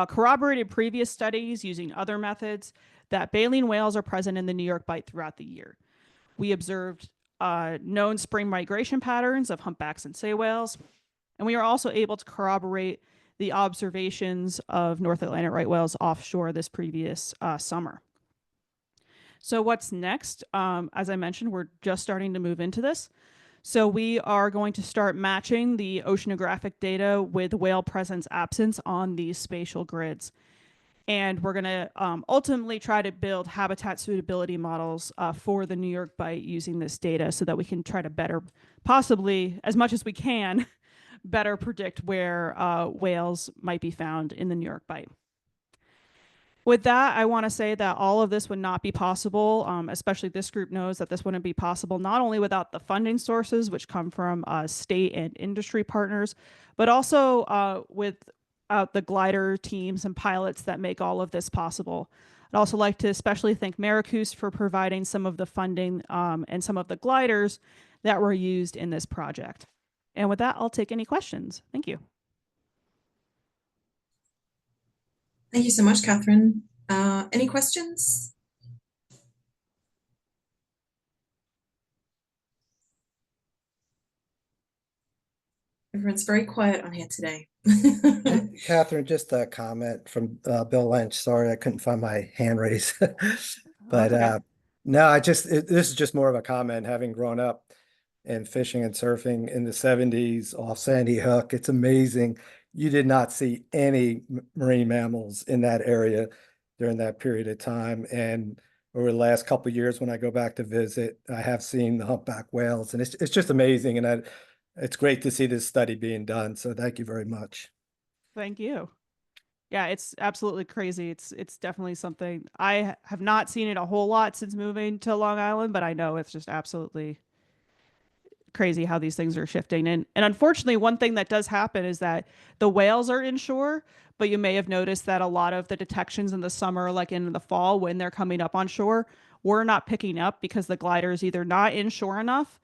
S5: corroborated previous studies using other methods that baleen whales are present in the New York Bight throughout the year. We observed known spring migration patterns of humpbacks and sei whales, and we are also able to corroborate the observations of North Atlantic right whales offshore this previous summer. So what's next? As I mentioned, we're just starting to move into this. So we are going to start matching the oceanographic data with whale presence absence on these spatial grids. And we're going to ultimately try to build habitat suitability models for the New York Bight using this data so that we can try to better, possibly as much as we can, better predict where whales might be found in the New York Bight. With that, I want to say that all of this would not be possible, especially this group knows that this wouldn't be possible, not only without the funding sources, which come from state and industry partners, but also without the glider teams and pilots that make all of this possible. I'd also like to especially thank Maricus for providing some of the funding and some of the gliders that were used in this project. And with that, I'll take any questions. Thank you.
S1: Thank you so much, Katherine. Any questions? Everyone's very quiet on here today.
S6: Katherine, just a comment from Bill Lynch. Sorry, I couldn't find my hand raise. But
S5: okay.
S6: no, this is just more of a comment. Having grown up in fishing and surfing in the 70s off Sandy Hook, it's amazing. You did not see any marine mammals in that area during that period of time. And over the last couple of years, when I go back to visit, I have seen the humpback whales, and it's just amazing. And it's great to see this study being done. So thank you very much.
S5: Thank you. Yeah, it's absolutely crazy. It's definitely something I have not seen it a whole lot since moving to Long Island, but I know it's just absolutely crazy how these things are shifting. And unfortunately, one thing that does happen is that the whales are inshore, but you may have noticed that a lot of the detections in the summer, like in the fall when they're coming up on shore, we're not picking up because the glider is either not inshore enough,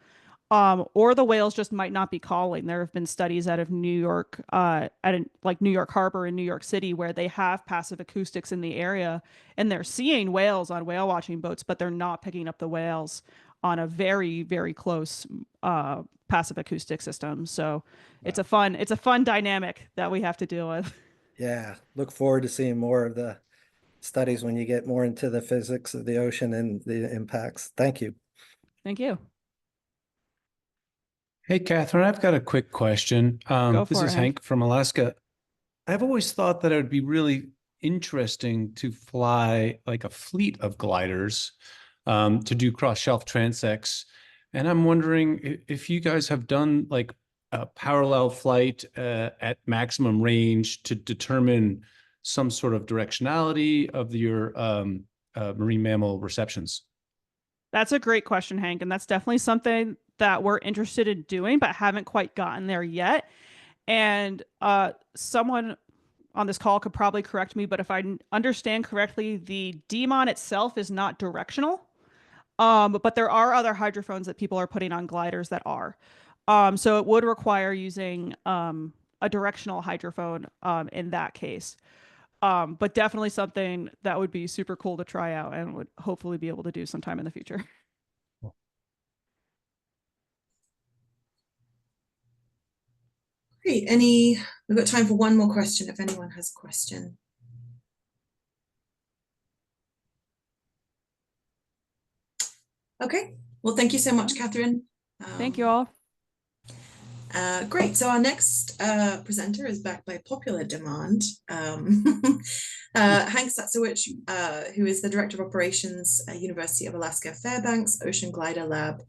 S5: or the whales just might not be calling. There have been studies out of New York, like New York Harbor in New York City, where they have passive acoustics in the area, and they're seeing whales on whale watching boats, but they're not picking up the whales on a very, very close passive acoustic system. So it's a fun dynamic that we have to deal with.
S6: Yeah, look forward to seeing more of the studies when you get more into the physics of the ocean and the impacts. Thank you.
S5: Thank you.
S7: Hey, Katherine, I've got a quick question.
S5: Go
S7: This
S5: for
S7: is
S5: it,
S7: Hank from Alaska. I've always thought that it would be really interesting to fly like a fleet of gliders to do cross-shelf transects. And I'm wondering if you guys have done like a parallel flight at maximum range to determine some sort of directionality of your marine mammal receptions.
S5: That's a great question, Hank. And that's definitely something that we're interested in doing, but haven't quite gotten there yet. And someone on this call could probably correct me, but if I understand correctly, the DMON itself is not directional. But there are other hydrophones that people are putting on gliders that are. So it would require using a directional hydrophone in that case. But definitely something that would be super cool to try out and would hopefully be able to do sometime in the future.
S1: Great. We've got time for one more question if anyone has a question. Okay. Well, thank you so much, Katherine.
S5: Thank you all.
S1: Great. So our next presenter is backed by popular demand. Hank Statscewich, who is the Director of Operations at University of Alaska Fairbanks Ocean Glider Lab,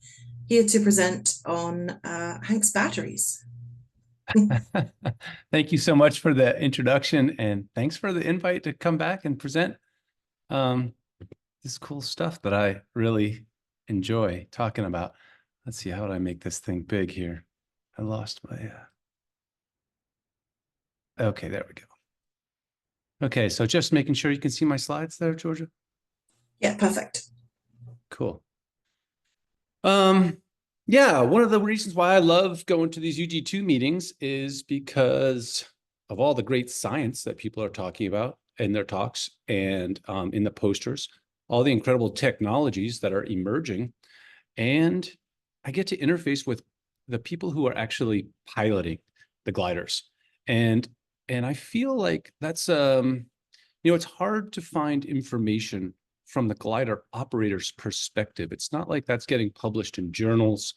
S1: here to present on Hank's batteries.
S7: Thank you so much for the introduction, and thanks for the invite to come back and present this cool stuff that I really enjoy talking about. Let's see, how do I make this thing big here? I lost my okay, there we go. Okay, so just making sure you can see my slides there, Georgia.
S1: Yeah, perfect.
S7: Cool. Yeah, one of the reasons why I love going to these UG2 meetings is because of all the great science that people are talking about in their talks and in the posters, all the incredible technologies that are emerging. And I get to interface with the people who are actually piloting the gliders. And I feel like that's, it's hard to find information from the glider operator's perspective. It's not like that's getting published in journals.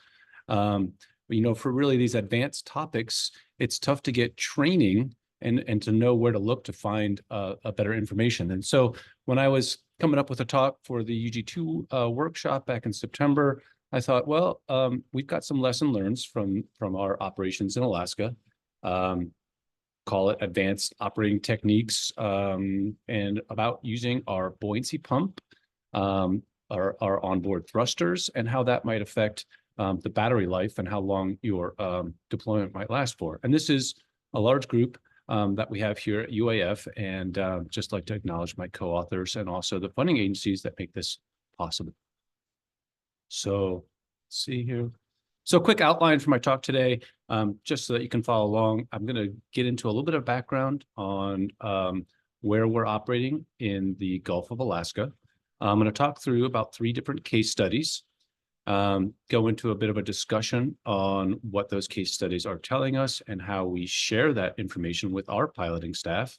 S7: For really these advanced topics, it's tough to get training and to know where to look to find a better information. And so when I was coming up with a talk for the UG2 workshop back in September, I thought, well, we've got some lesson learns from our operations in Alaska. Call it advanced operating techniques, and about using our buoyancy pump, our onboard thrusters, and how that might affect the battery life and how long your deployment might last for. And this is a large group that we have here at UAF, and just like to acknowledge my co-authors and also the funding agencies that make this possible. So let's see here. So quick outline for my talk today, just so that you can follow along. I'm going to get into a little bit of background on where we're operating in the Gulf of Alaska. I'm going to talk through about 3 different case studies, go into a bit of a discussion on what those case studies are telling us and how we share that information with our piloting staff.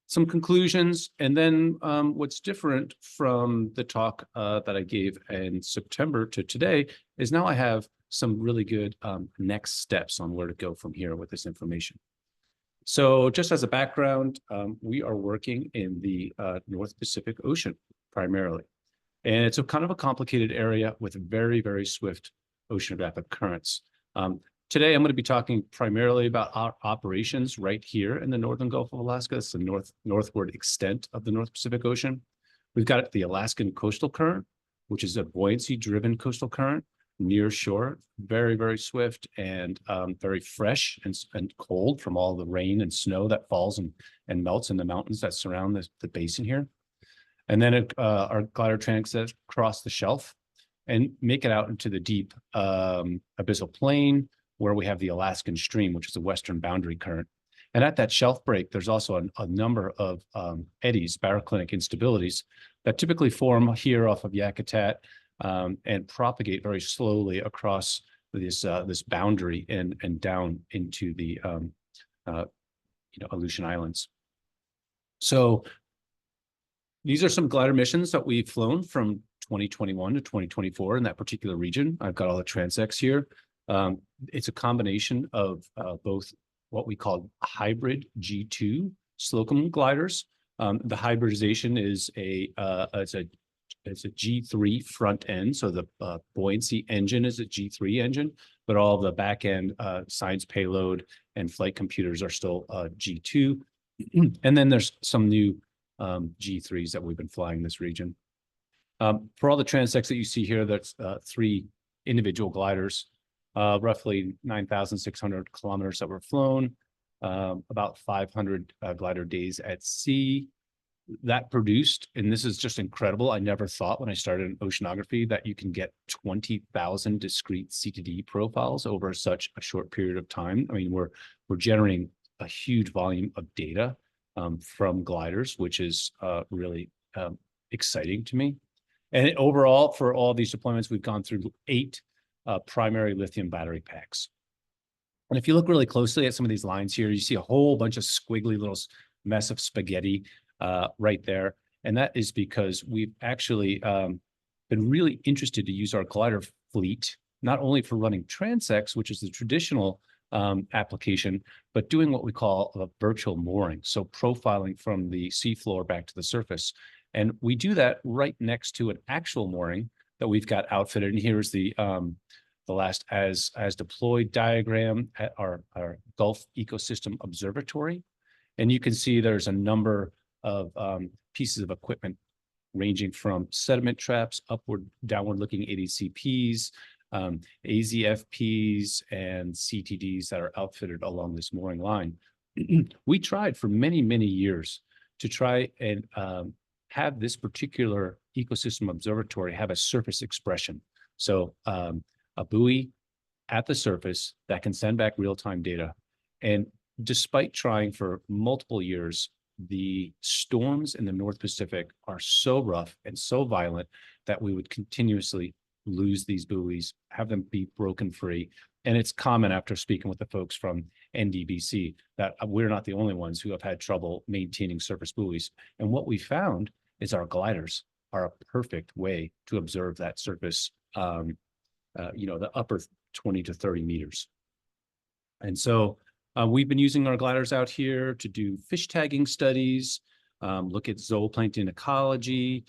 S7: Some conclusions, and then what's different from the talk that I gave in September to today is now I have some really good next steps on where to go from here with this information. So just as a background, we are working in the North Pacific Ocean primarily. And it's a kind of a complicated area with very, very swift oceanographic currents. Today, I'm going to be talking primarily about our operations right here in the northern Gulf of Alaska. It's the northward extent of the North Pacific Ocean. We've got the Alaskan coastal current, which is a buoyancy-driven coastal current near shore, very, very swift and very fresh and cold from all the rain and snow that falls and melts in the mountains that surround the basin here. And then our glider transects cross the shelf and make it out into the deep abyssal plain, where we have the Alaskan Stream, which is the western boundary current. And at that shelf break, there's also a number of eddies, baroclinic instabilities, that typically form here off of Yakutat and propagate very slowly across this boundary and down into the Aleutian Islands. So these are some glider missions that we've flown from 2021 to 2024 in that particular region. I've got all the transects here. It's a combination of both what we call hybrid G2 Slocum gliders. The hybridization is it's a G3 front end, so the buoyancy engine is a G3 engine, but all the back end science payload and flight computers are still G2. And then there's some new G3s that we've been flying in this region. For all the transects that you see here, that's 3 individual gliders. Roughly 9,600 kilometers that were flown, about 500 glider days at sea. That produced, and this is just incredible, I never thought when I started in oceanography that you can get 20,000 discrete CTD profiles over such a short period of time. I mean, we're generating a huge volume of data from gliders, which is really exciting to me. And overall, for all these deployments, we've gone through 8 primary lithium battery packs. And if you look really closely at some of these lines here, you see a whole bunch of squiggly little mess of spaghetti right there. And that is because we've actually been really interested to use our glider fleet, not only for running transects, which is the traditional application, but doing what we call a virtual mooring. So profiling from the seafloor back to the surface. And we do that right next to an actual mooring that we've got outfitted. And here's the last as deployed diagram at our Gulf Ecosystem Observatory. And you can see there's a number of pieces of equipment ranging from sediment traps, downward looking ADCPs, AZFPs, and CTDs that are outfitted along this mooring line. We tried for many, many years to try and have this particular ecosystem observatory have a surface expression. So a buoy at the surface that can send back real-time data. And despite trying for multiple years, the storms in the North Pacific are so rough and so violent that we would continuously lose these buoys, have them be broken free. And it's common after speaking with the folks from NDBC that we're not the only ones who have had trouble maintaining surface buoys. And what we found is our gliders are a perfect way to observe that surface, the upper 20 to 30 meters. And so we've been using our gliders out here to do fish tagging studies, look at zooplankton ecology.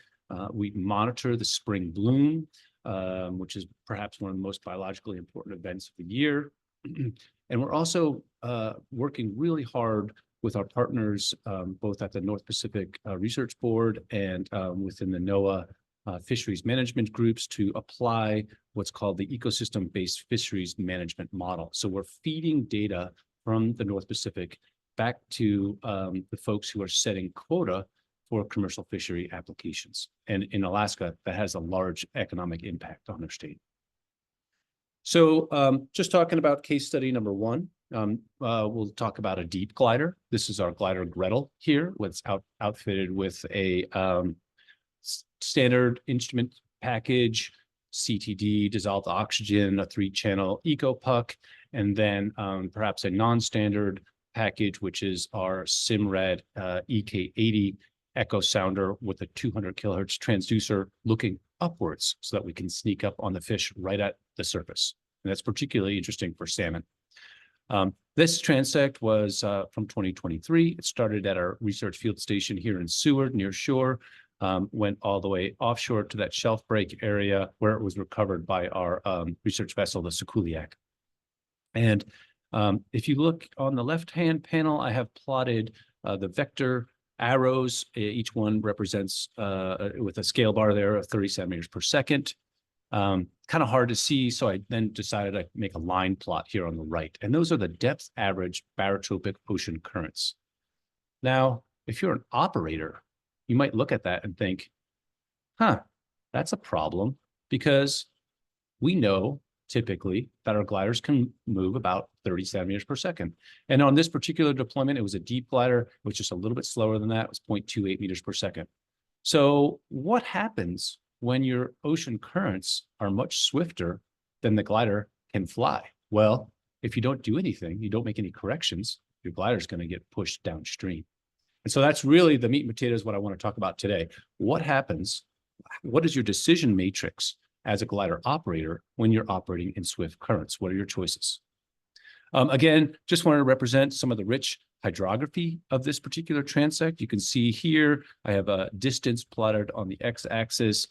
S7: We monitor the spring bloom, which is perhaps one of the most biologically important events of the year. And we're also working really hard with our partners, both at the North Pacific Research Board and within the NOAA fisheries management groups to apply what's called the ecosystem-based fisheries management model. So we're feeding data from the North Pacific back to the folks who are setting quota for commercial fishery applications. And in Alaska, that has a large economic impact on their state. So just talking about case study number one, we'll talk about a deep glider. This is our glider Gretel here, what's outfitted with a standard instrument package, CTD, dissolved oxygen, a 3-channel eco puck, and then perhaps a non-standard package, which is our Simrad EK80 echo sounder with a 200 kilohertz transducer looking upwards so that we can sneak up on the fish right at the surface. And that's particularly interesting for salmon. This transect was from 2023. It started at our research field station here in Seward near shore, went all the way offshore to that shelf break area where it was recovered by our research vessel, the Sekuliak. And if you look on the left-hand panel, I have plotted the vector arrows. Each one represents with a scale bar there of 30 centimeters per second. Kind of hard to see, so I then decided I'd make a line plot here on the right. And those are the depth average barotropic ocean currents. Now, if you're an operator, you might look at that and think, that's a problem, because we know typically that our gliders can move about 30 centimeters per second. And on this particular deployment, it was a deep glider, it was just a little bit slower than that. It was 0.28 meters per second. So what happens when your ocean currents are much swifter than the glider can fly? Well, if you don't do anything, you don't make any corrections, your glider is going to get pushed downstream. And so that's really the meat and potatoes what I want to talk about today. What happens? What is your decision matrix as a glider operator when you're operating in swift currents? What are your choices? Again, just wanted to represent some of the rich hydrography of this particular transect. You can see here, I have a distance plotted on the x-axis,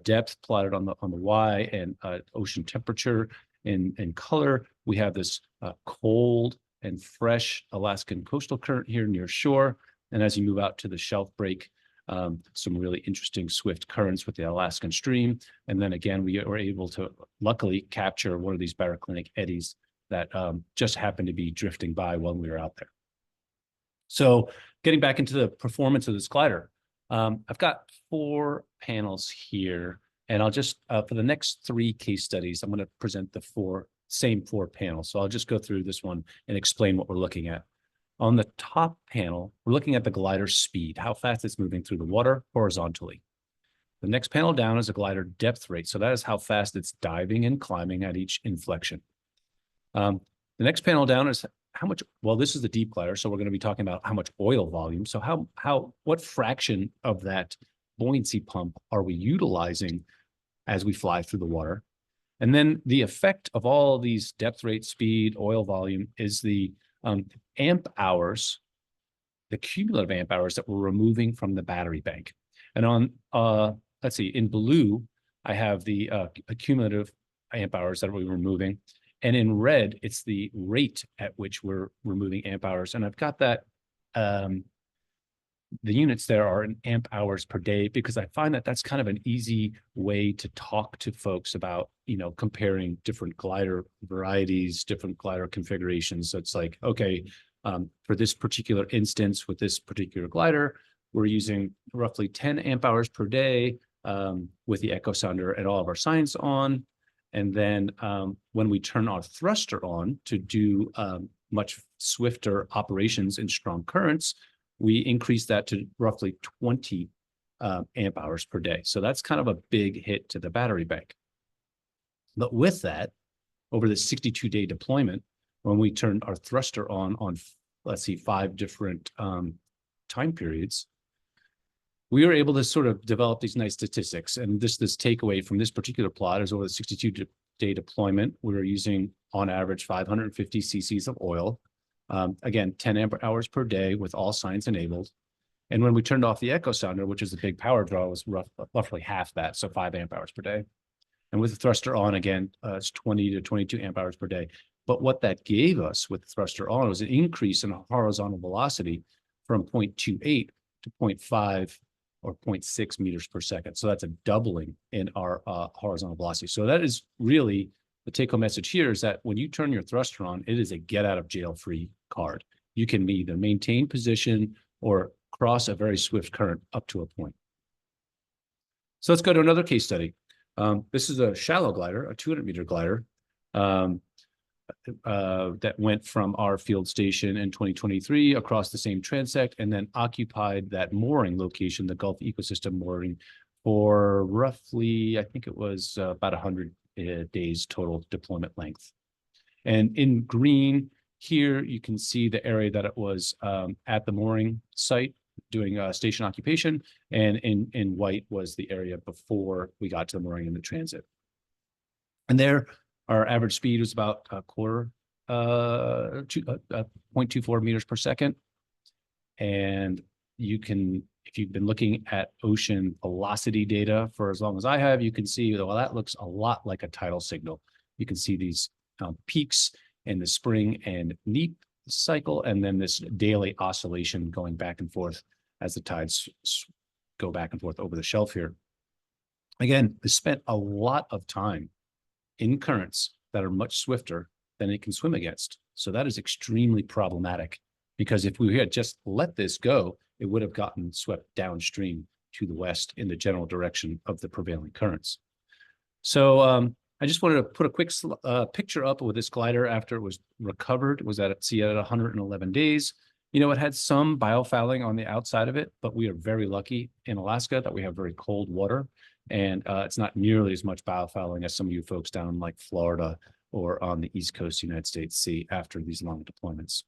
S7: depth plotted on the y, and ocean temperature in color. We have this cold and fresh Alaskan coastal current here near shore. And as you move out to the shelf break, some really interesting swift currents with the Alaskan stream. And then again, we were able to luckily capture one of these baroclinic eddies that just happened to be drifting by while we were out there. So getting back into the performance of this glider, I've got 4 panels here, and I'll just, for the next 3 case studies, I'm going to present the same 4 panels. So I'll just go through this one and explain what we're looking at. On the top panel, we're looking at the glider speed, how fast it's moving through the water horizontally. The next panel down is a glider depth rate. So that is how fast it's diving and climbing at each inflection. The next panel down is how much, well, this is the deep glider, so we're going to be talking about how much oil volume. So what fraction of that buoyancy pump are we utilizing as we fly through the water? And then the effect of all these depth rate, speed, oil volume is the amp hours, the cumulative amp hours that we're removing from the battery bank. And on, let's see, in blue, I have the cumulative amp hours that we're removing. And in red, it's the rate at which we're removing amp hours. And I've got that, the units there are in amp hours per day, because I find that that's kind of an easy way to talk to folks about, comparing different glider varieties, different glider configurations. So it's like, okay, for this particular instance with this particular glider, we're using roughly 10 amp hours per day with the echo sounder and all of our signs on. And then when we turn our thruster on to do much swifter operations in strong currents, we increased that to roughly 20 amp hours per day. So that's kind of a big hit to the battery bank. But with that, over the 62-day deployment, when we turned our thruster on let's see, 5 different time periods, we were able to sort of develop these nice statistics. And this takeaway from this particular plot is over the 62-day deployment, we were using on average 550 cc's of oil. Again, 10 amp hours per day with all signs enabled. And when we turned off the echo sounder, which is a big power draw, was roughly half that, so 5 amp hours per day. And with the thruster on, again, it's 20 to 22 amp hours per day. But what that gave us with the thruster on was an increase in horizontal velocity from 0.28 to 0.5 or 0.6 meters per second. So that's a doubling in our horizontal velocity. So that is really the take-home message here, is that when you turn your thruster on, it is a get-out-of-jail-free card. You can either maintain position or cross a very swift current up to a point. So let's go to another case study. This is a shallow glider, a 200-meter glider that went from our field station in 2023 across the same transect and then occupied that mooring location, the Gulf Ecosystem mooring, for roughly, I think it was about 100 days total deployment length. And in green here, you can see the area that it was at the mooring site doing station occupation, and in white was the area before we got to the mooring and the transit. And there, our average speed was about 0.24 meters per second. And you can, if you've been looking at ocean velocity data for as long as I have, you can see, well, that looks a lot like a tidal signal. You can see these peaks in the spring and neap cycle, and then this daily oscillation going back and forth as the tides go back and forth over the shelf here. Again, they spent a lot of time in currents that are much swifter than it can swim against. So that is extremely problematic, because if we had just let this go, it would have gotten swept downstream to the west in the general direction of the prevailing currents. So I just wanted to put a quick picture up with this glider after it was recovered. It was at sea at 111 days. You know, it had some biofouling on the outside of it, but we are very lucky in Alaska that we have very cold water, and it's not nearly as much biofouling as some of you folks down in like Florida or on the East Coast United States see after these long deployments.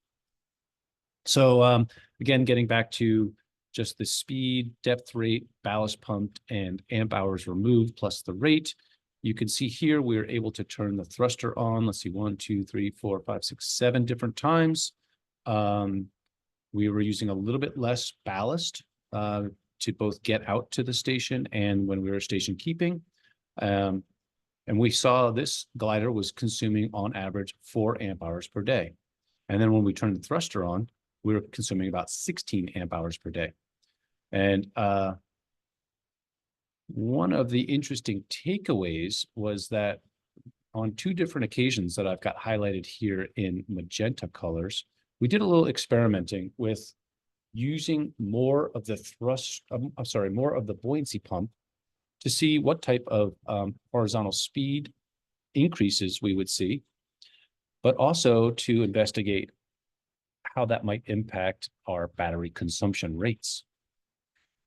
S7: So again, getting back to just the speed, depth rate, ballast pumped, and amp hours removed, plus the rate, you can see here we are able to turn the thruster on. Let's see, 1, 2, 3, 4, 5, 6, 7 different times. We were using a little bit less ballast to both get out to the station and when we were station keeping. And we saw this glider was consuming on average 4 amp hours per day. And then when we turned the thruster on, we were consuming about 16 amp hours per day. And one of the interesting takeaways was that on 2 different occasions that I've got highlighted here in magenta colors, we did a little experimenting with using more of the more of the buoyancy pump to see what type of horizontal speed increases we would see, but also to investigate how that might impact our battery consumption rates.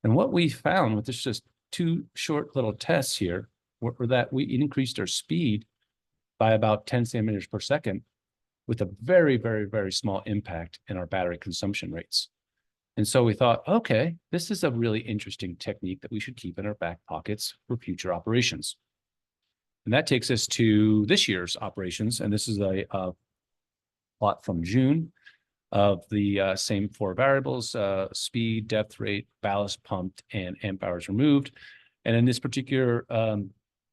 S7: And what we found with this just 2 short little tests here were that we increased our speed by about 10 centimeters per second with a very, very, very small impact in our battery consumption rates. And so we thought, okay, this is a really interesting technique that we should keep in our back pockets for future operations. And that takes us to this year's operations. And this is a plot from June of the same 4 variables, speed, depth rate, ballast pumped, and amp hours removed. And in this particular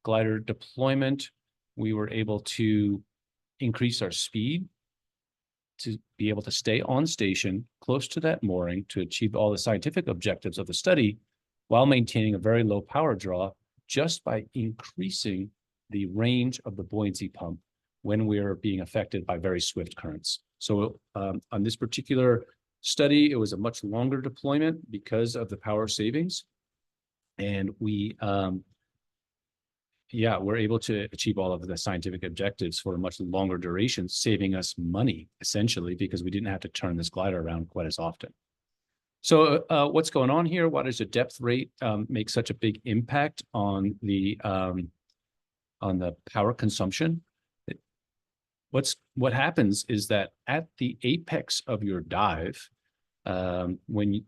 S7: glider deployment, we were able to increase our speed to be able to stay on station close to that mooring to achieve all the scientific objectives of the study while maintaining a very low power draw just by increasing the range of the buoyancy pump when we're being affected by very swift currents. So on this particular study, it was a much longer deployment because of the power savings. And we yeah, we're able to achieve all of the scientific objectives for a much longer duration, saving us money essentially because we didn't have to turn this glider around quite as often. So what's going on here? Why does the depth rate make such a big impact on the power consumption? What happens is that at the apex of your dive, when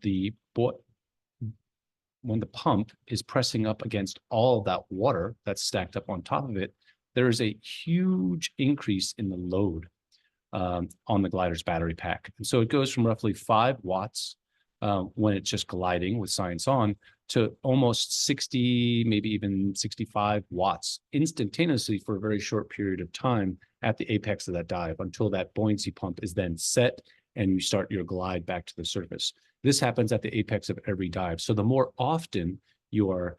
S7: the pump is pressing up against all of that water that's stacked up on top of it, there is a huge increase in the load on the glider's battery pack. And so it goes from roughly 5 watts when it's just gliding with science on to almost 60, maybe even 65 watts instantaneously for a very short period of time at the apex of that dive until that buoyancy pump is then set and you start your glide back to the surface. This happens at the apex of every dive. So the more often you are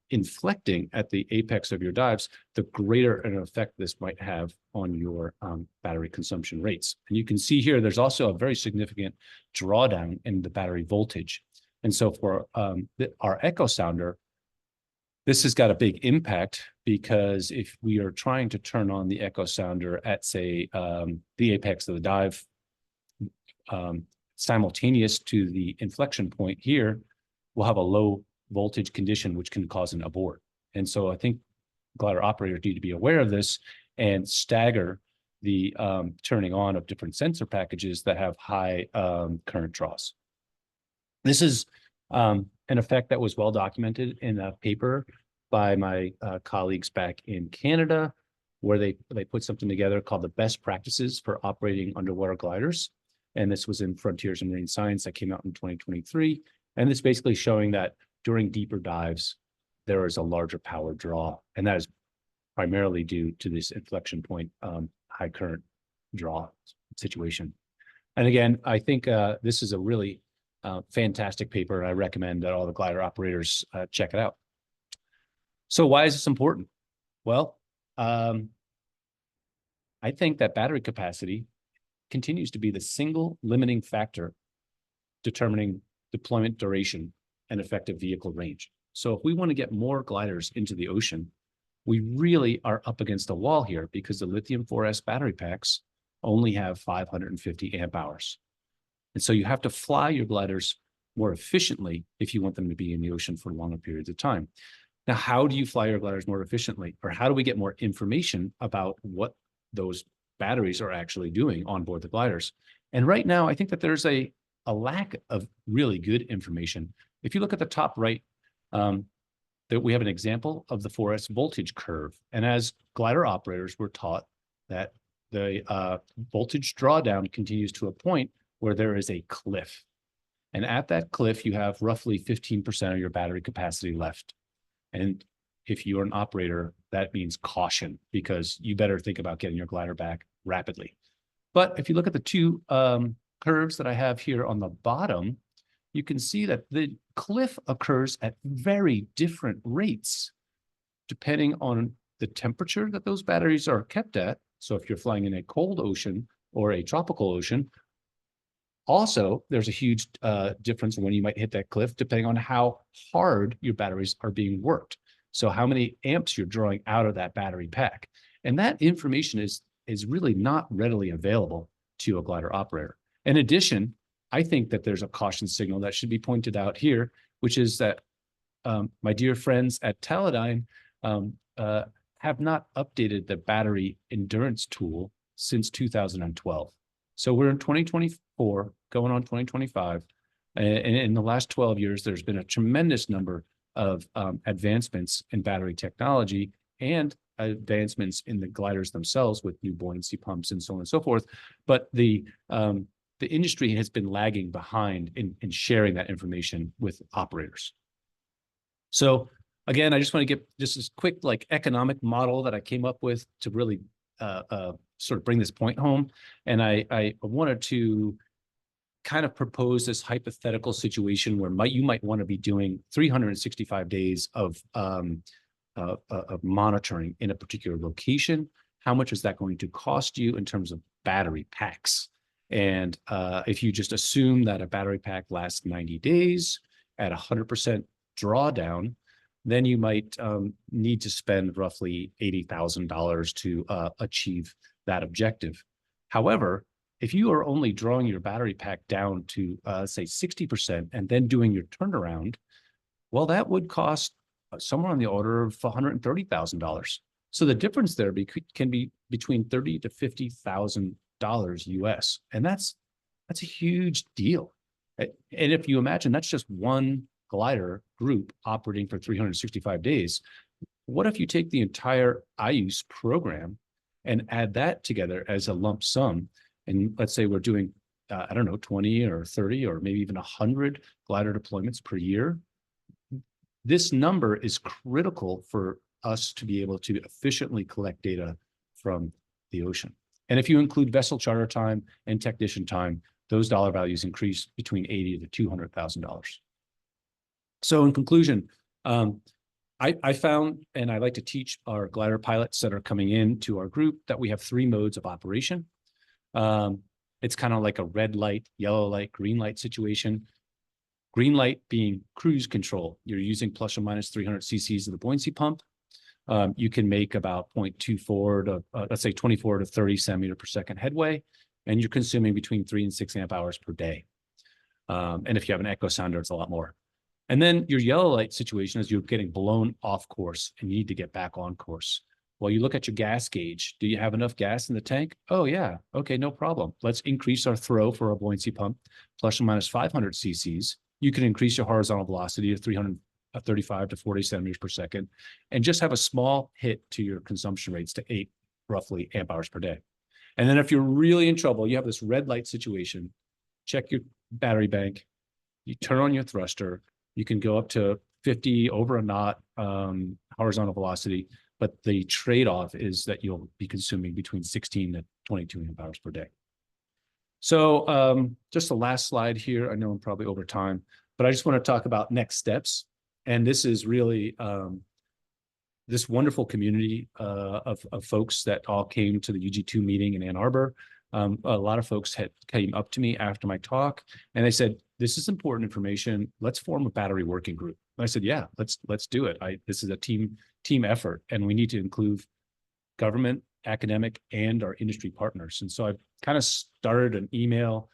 S7: inflecting at the apex of your dives, the greater an effect this might have on your battery consumption rates. And you can see here, there's also a very significant drawdown in the battery voltage. And so for our echo sounder, this has got a big impact because if we are trying to turn on the echo sounder at, say, the apex of the dive, simultaneous to the inflection point here, we'll have a low voltage condition, which can cause an abort. And so I think glider operators need to be aware of this and stagger the turning on of different sensor packages that have high current draws. This is an effect that was well documented in a paper by my colleagues back in Canada, where they put something together called the best practices for operating underwater gliders. And this was in Frontiers in Marine Science that came out in 2023. And it's basically showing that during deeper dives, there is a larger power draw. And that is primarily due to this inflection point, high current draw situation. And again, I think this is a really fantastic paper. And I recommend that all the glider operators check it out. So why is this important? Well, I think that battery capacity continues to be the single limiting factor determining deployment duration and effective vehicle range. So if we want to get more gliders into the ocean, we really are up against a wall here because the lithium 4S battery packs only have 550 amp hours. And so you have to fly your gliders more efficiently if you want them to be in the ocean for longer periods of time. Now, how do you fly your gliders more efficiently? Or how do we get more information about what those batteries are actually doing on board the gliders? And right now, I think that there's a lack of really good information. If you look at the top right, that we have an example of the 4S voltage curve. And as glider operators, we're taught that the voltage drawdown continues to a point where there is a cliff. And at that cliff, you have roughly 15% of your battery capacity left. And if you're an operator, that means caution because you better think about getting your glider back rapidly. But if you look at the two curves that I have here on the bottom, you can see that the cliff occurs at very different rates depending on the temperature that those batteries are kept at. So if you're flying in a cold ocean or a tropical ocean, also there's a huge difference when you might hit that cliff depending on how hard your batteries are being worked. So how many amps you're drawing out of that battery pack. And that information is really not readily available to a glider operator. In addition, I think that there's a caution signal that should be pointed out here, which is that my dear friends at Teledyne have not updated the battery endurance tool since 2012. So we're in 2024, going on 2025. And in the last 12 years, there's been a tremendous number of advancements in battery technology and advancements in the gliders themselves with new buoyancy pumps and so on and so forth. But the industry has been lagging behind in sharing that information with operators. So again, I just want to give just this quick economic model that I came up with to really sort of bring this point home. And I wanted to kind of propose this hypothetical situation where you might want to be doing 365 days of monitoring in a particular location. How much is that going to cost you in terms of battery packs? And if you just assume that a battery pack lasts 90 days at 100% drawdown, then you might need to spend roughly $80,000 to achieve that objective. However, if you are only drawing your battery pack down to say 60% and then doing your turnaround, well, that would cost somewhere on the order of $130,000. So the difference there can be between $30,000 to $50,000 US, and that's a huge deal. And if you imagine that's just one glider group operating for 365 days, what if you take the entire IUCE program and add that together as a lump sum? And let's say we're doing, I don't know, 20 or 30 or maybe even 100 glider deployments per year. This number is critical for us to be able to efficiently collect data from the ocean. And if you include vessel charter time and technician time, those dollar values increase between $80,000 to $200,000. So in conclusion, I found, and I like to teach our glider pilots that are coming into our group, that we have 3 modes of operation. It's kind of like a red light, yellow light, green light situation. Green light being cruise control. You're using plus or minus 300 cc's of the buoyancy pump. You can make about 0.24 to, let's say 24 to 30 centimeter per second headway, and you're consuming between 3 and 6 amp hours per day. And if you have an echo sounder, it's a lot more. And then your yellow light situation is you're getting blown off course and you need to get back on course. Well, you look at your gas gauge. Do you have enough gas in the tank? Oh, yeah. Okay, no problem. Let's increase our throw for a buoyancy pump, plus or minus 500 cc's. You can increase your horizontal velocity to 335 to 40 centimeters per second, and just have a small hit to your consumption rates to 8 roughly amp hours per day. And then if you're really in trouble, you have this red light situation, check your battery bank, you turn on your thruster, you can go up to 50 over a knot horizontal velocity, but the trade-off is that you'll be consuming between 16 to 22 amp hours per day. So just the last slide here. I know I'm probably over time, but I just want to talk about next steps. And this is really this wonderful community of folks that all came to the UG2 meeting in Ann Arbor. A lot of folks came up to me after my talk, and they said, "This is important information. Let's form a battery working group." And I said, "Yeah, let's do it. This is a team effort, and we need to include government, academic, and our industry partners." And so I've kind of started an email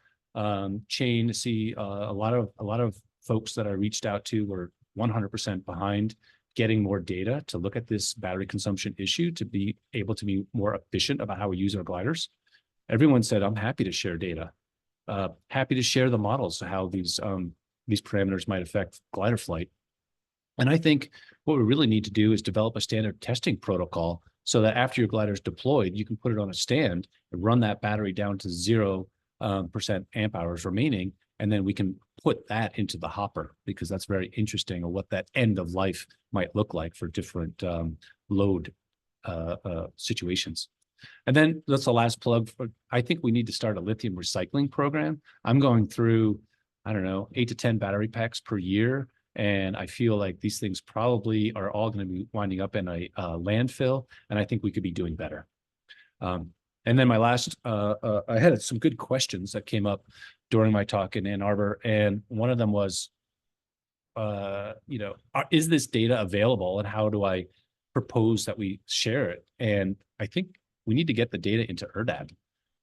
S7: chain to see a lot of folks that I reached out to were 100% behind getting more data to look at this battery consumption issue, to be able to be more efficient about how we use our gliders. Everyone said, "I'm happy to share data, happy to share the models of how these parameters might affect glider flight." And I think what we really need to do is develop a standard testing protocol so that after your glider is deployed, you can put it on a stand and run that battery down to 0% amp hours remaining, and then we can put that into the hopper, because that's very interesting of what that end of life might look like for different load situations. And then that's the last plug. I think we need to start a lithium recycling program. I'm going through, I don't know, 8 to 10 battery packs per year. And I feel like these things probably are all going to be winding up in a landfill. And I think we could be doing better. And then my last, I had some good questions that came up during my talk in Ann Arbor. And one of them was, is this data available, and how do I propose that we share it? And I think we need to get the data into ERDAB.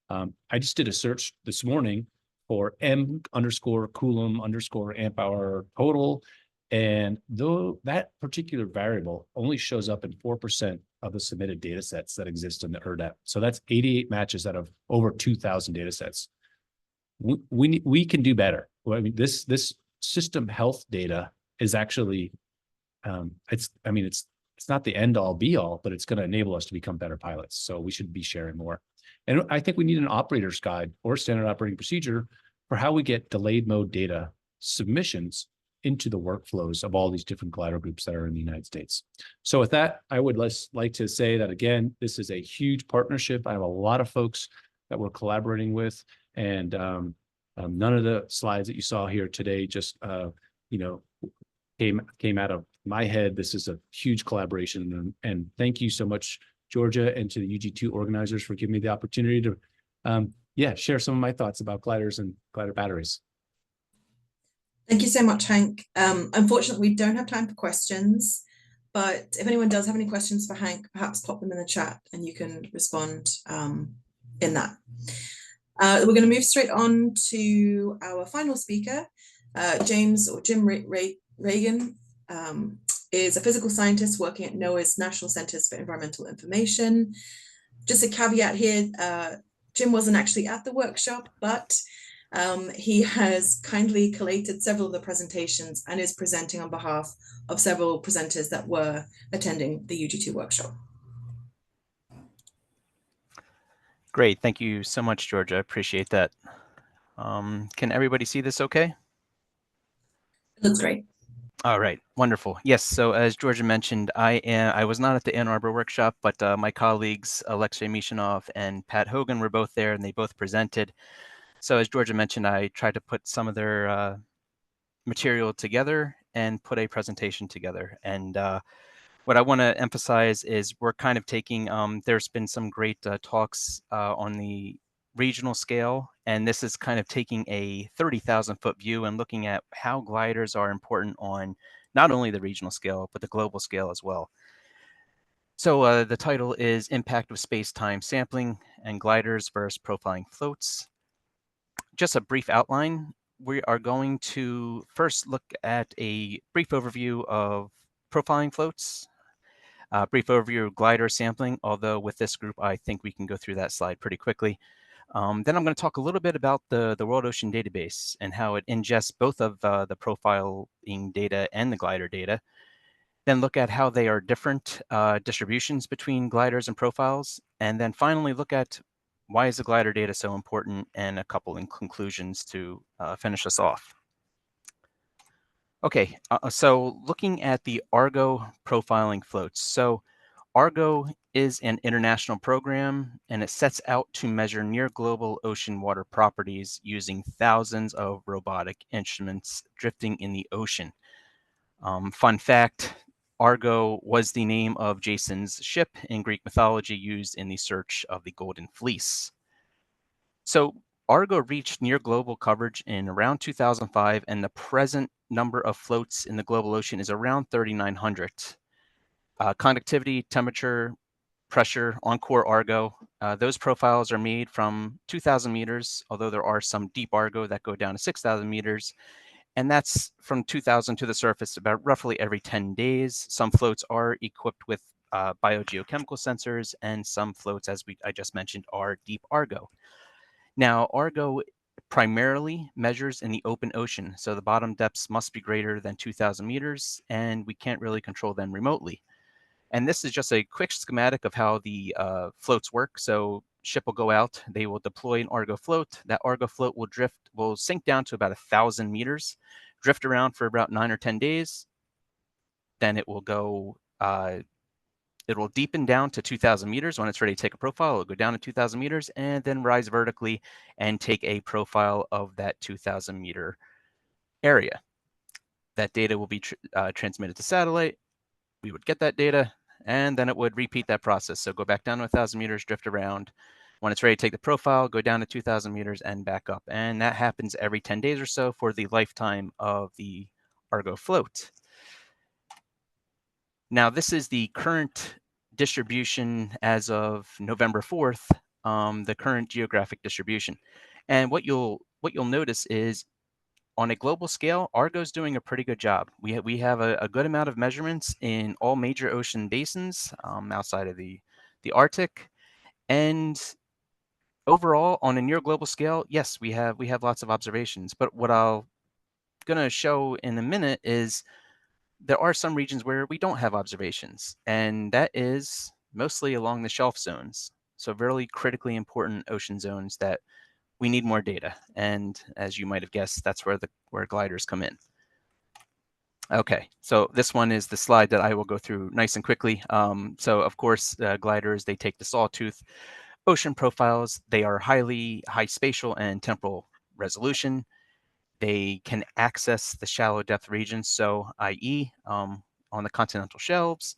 S7: I just did a search this morning for M_Coulomb_amp hour total. And though that particular variable only shows up in 4% of the submitted data sets that exist in the ERDAB. So that's 88 matches out of over 2,000 data sets. We can do better. I mean, this system health data is actually, it's not the end all be all, but it's going to enable us to become better pilots. So we should be sharing more. And I think we need an operator's guide or standard operating procedure for how we get delayed mode data submissions into the workflows of all these different glider groups that are in the United States. So with that, I would like to say that, again, this is a huge partnership. I have a lot of folks that we're collaborating with, and none of the slides that you saw here today just came out of my head. This is a huge collaboration, and thank you so much, Georgia, and to the UG2 organizers for giving me the opportunity to share some of my thoughts about gliders and glider batteries.
S1: Thank you so much, Hank. Unfortunately, we don't have time for questions. but if anyone does have any questions for Hank, perhaps pop them in the chat and you can respond in that. We're going to move straight on to our final speaker. Jim Reagan is a physical scientist working at NOAA's National Centers for Environmental Information. Just a caveat here, Jim wasn't actually at the workshop, but he has kindly collated several of the presentations and is presenting on behalf of several presenters that were attending the UG2 workshop.
S8: Great, thank you so much, Georgia. I appreciate that. Can everybody see this okay?
S1: It looks great.
S8: All right, wonderful. Yes, so as Georgia mentioned, I was not at the Ann Arbor workshop, but my colleagues Alexei Mishanov and Pat Hogan were both there, and they both presented. So as Georgia mentioned, I tried to put some of their material together and put a presentation together. And what I want to emphasize is we're kind of taking, there's been some great talks on the regional scale, and this is kind of taking a 30,000 foot view and looking at how gliders are important on not only the regional scale, but the global scale as well. So the title is Impact of Space-Time Sampling and Gliders versus Profiling Floats. Just a brief outline. We are going to first look at a brief overview of profiling floats, brief overview of glider sampling, although with this group, I think we can go through that slide pretty quickly. Then I'm going to talk a little bit about the World Ocean Database and how it ingests both of the profiling data and the glider data. Then look at how they are different distributions between gliders and profiles. And then finally look at why is the glider data so important, and a couple in conclusions to finish us off. Okay, so looking at the Argo profiling floats. So Argo is an international program, and it sets out to measure near global ocean water properties using thousands of robotic instruments drifting in the ocean. Fun fact, Argo was the name of Jason's ship in Greek mythology used in the search of the Golden Fleece. So Argo reached near global coverage in around 2005, and the present number of floats in the global ocean is around 3,900. Conductivity, temperature, pressure on core Argo, those profiles are made from 2,000 meters, although there are some deep Argo that go down to 6,000 meters. And that's from 2,000 to the surface about roughly every 10 days. Some floats are equipped with biogeochemical sensors, and some floats, as I just mentioned, are deep Argo. Now, Argo primarily measures in the open ocean, so the bottom depths must be greater than 2,000 meters, and we can't really control them remotely. And this is just a quick schematic of how the floats work. So ship will go out, they will deploy an Argo float. That Argo float will sink down to about 1,000 meters, drift around for about 9 or 10 days. Then it will go, it will deepen down to 2,000 meters. When it's ready to take a profile, it'll go down to 2,000 meters and then rise vertically and take a profile of that 2,000 meter area. That data will be transmitted to satellite. We would get that data, and then it would repeat that process. So go back down to 1,000 meters, drift around. When it's ready to take the profile, go down to 2,000 meters and back up. And that happens every 10 days or so for the lifetime of the Argo float. Now, this is the current distribution as of November 4th, the current geographic distribution. And what you'll notice is on a global scale, Argo's doing a pretty good job. We have a good amount of measurements in all major ocean basins outside of the Arctic. And overall, on a near global scale, yes, we have lots of observations. But what I'm going to show in a minute is there are some regions where we don't have observations, and that is mostly along the shelf zones. So really critically important ocean zones that we need more data. And as you might have guessed, that's where gliders come in. Okay, so this one is the slide that I will go through nice and quickly. So of course, gliders, they take the sawtooth ocean profiles. They are high spatial and temporal resolution. They can access the shallow depth regions, so i.e. On the continental shelves.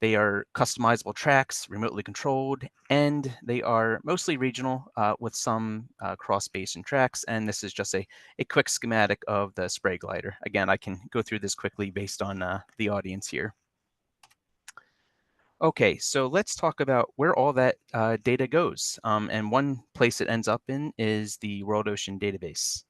S8: They are customizable tracks, remotely controlled, and they are mostly regional with some cross-basin tracks. And this is just a quick schematic of the spray glider. Again, I can go through this quickly based on the audience here. Okay, so let's talk about where all that data goes. And one place it ends up in is the World Ocean Database.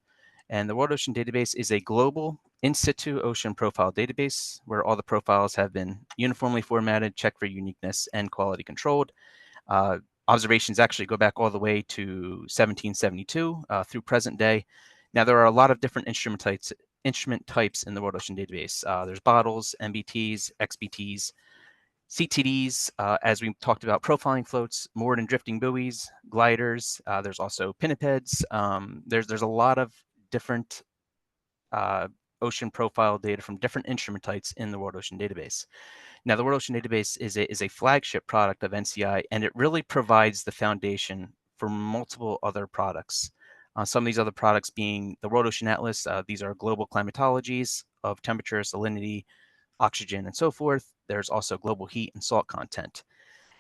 S8: And the World Ocean Database is a global in situ ocean profile database where all the profiles have been uniformly formatted, checked for uniqueness, and quality controlled. Observations actually go back all the way to 1772 through present day. Now, there are a lot of different instrument types in the World Ocean Database. There's bottles, MBTs, XBTs, CTDs, as we talked about, profiling floats, moored and drifting buoys, gliders. There's also pinnipeds. There's a lot of different ocean profile data from different instrument types in the World Ocean Database. Now, the World Ocean Database is a flagship product of NCEI, and it really provides the foundation for multiple other products. Some of these other products being the World Ocean Atlas. These are global climatologies of temperature, salinity, oxygen, and so forth. There's also global heat and salt content.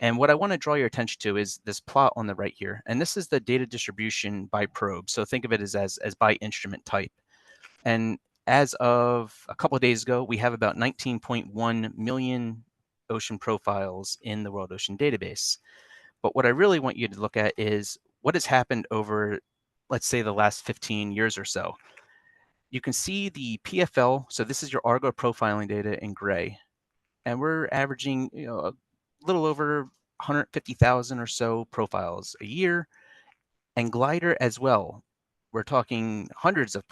S8: And what I want to draw your attention to is this plot on the right here. And this is the data distribution by probe. So think of it as by instrument type. And as of a couple of days ago, we have about 19.1 million ocean profiles in the World Ocean Database. But what I really want you to look at is what has happened over, let's say, the last 15 years or so. You can see the PFL. So this is your Argo profiling data in gray. And we're averaging, a little over 150,000 or so profiles a year, and glider as well. We're talking hundreds of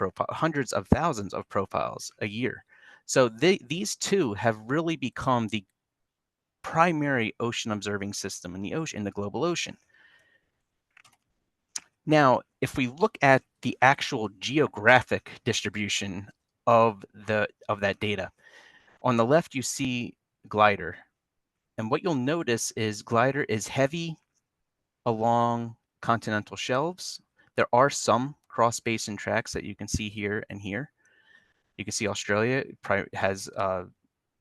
S8: thousands of profiles a year. So these two have really become the primary ocean observing system in the global ocean. Now, if we look at the actual geographic distribution of that data, on the left you see glider. And what you'll notice is glider is heavy along continental shelves. There are some cross basin tracks that you can see here and here. You can see Australia has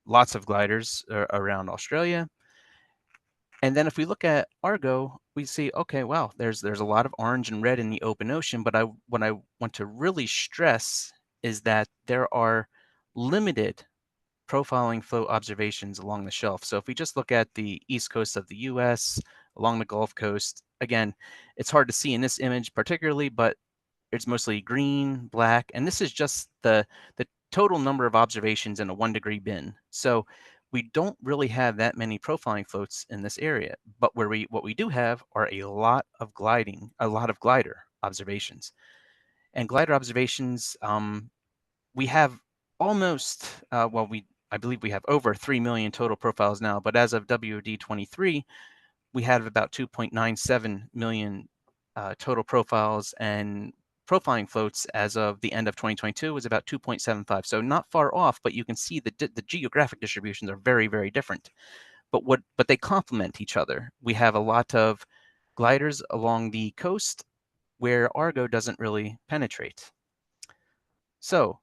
S8: lots of gliders around Australia. And then if we look at Argo, we see, okay, wow, there's a lot of orange and red in the open ocean. But what I want to really stress is that there are limited profiling float observations along the shelf. So if we just look at the east coast of the US, along the Gulf Coast, again, it's hard to see in this image particularly, but it's mostly green, black, and this is just the total number of observations in a 1 degree bin. So we don't really have that many profiling floats in this area, but what we do have are a lot of glider observations. And glider observations, we have almost, I believe we have over 3 million total profiles now, but as of WD23, we had about 2.97 million total profiles, and profiling floats as of the end of 2022 was about 2.75. So not far off, but you can see the geographic distributions are very, very different. But they complement each other. We have a lot of gliders along the coast where Argo doesn't really penetrate. So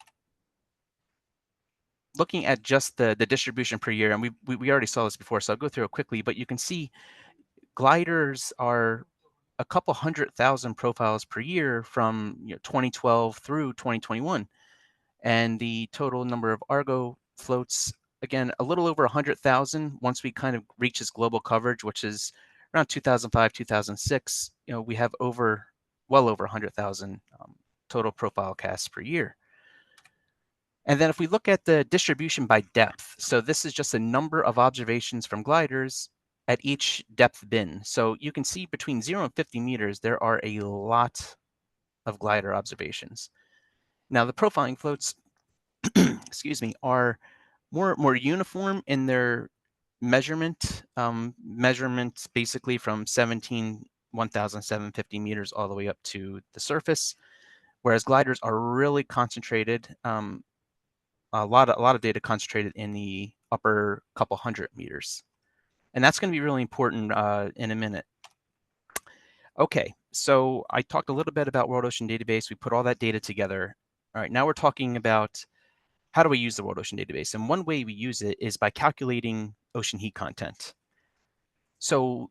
S8: looking at just the distribution per year, and we already saw this before, so I'll go through it quickly, but you can see gliders are a couple 100,000 profiles per year from 2012 through 2021. And the total number of Argo floats, again, a little over 100,000 once we kind of reach this global coverage, which is around 2005, 2006, we have well over 100,000 total profile casts per year. And then if we look at the distribution by depth, so this is just a number of observations from gliders at each depth bin. So you can see between 0 and 50 meters, there are a lot of glider observations. Now the profiling floats, excuse me, are more uniform in their measurement. Measurements basically from 1,750 meters all the way up to the surface, whereas gliders are really concentrated. A lot of data concentrated in the upper couple hundred meters. And that's going to be really important in a minute. Okay, so I talked a little bit about World Ocean Database. We put all that data together. All right, now we're talking about how do we use the World Ocean Database? And one way we use it is by calculating ocean heat content. So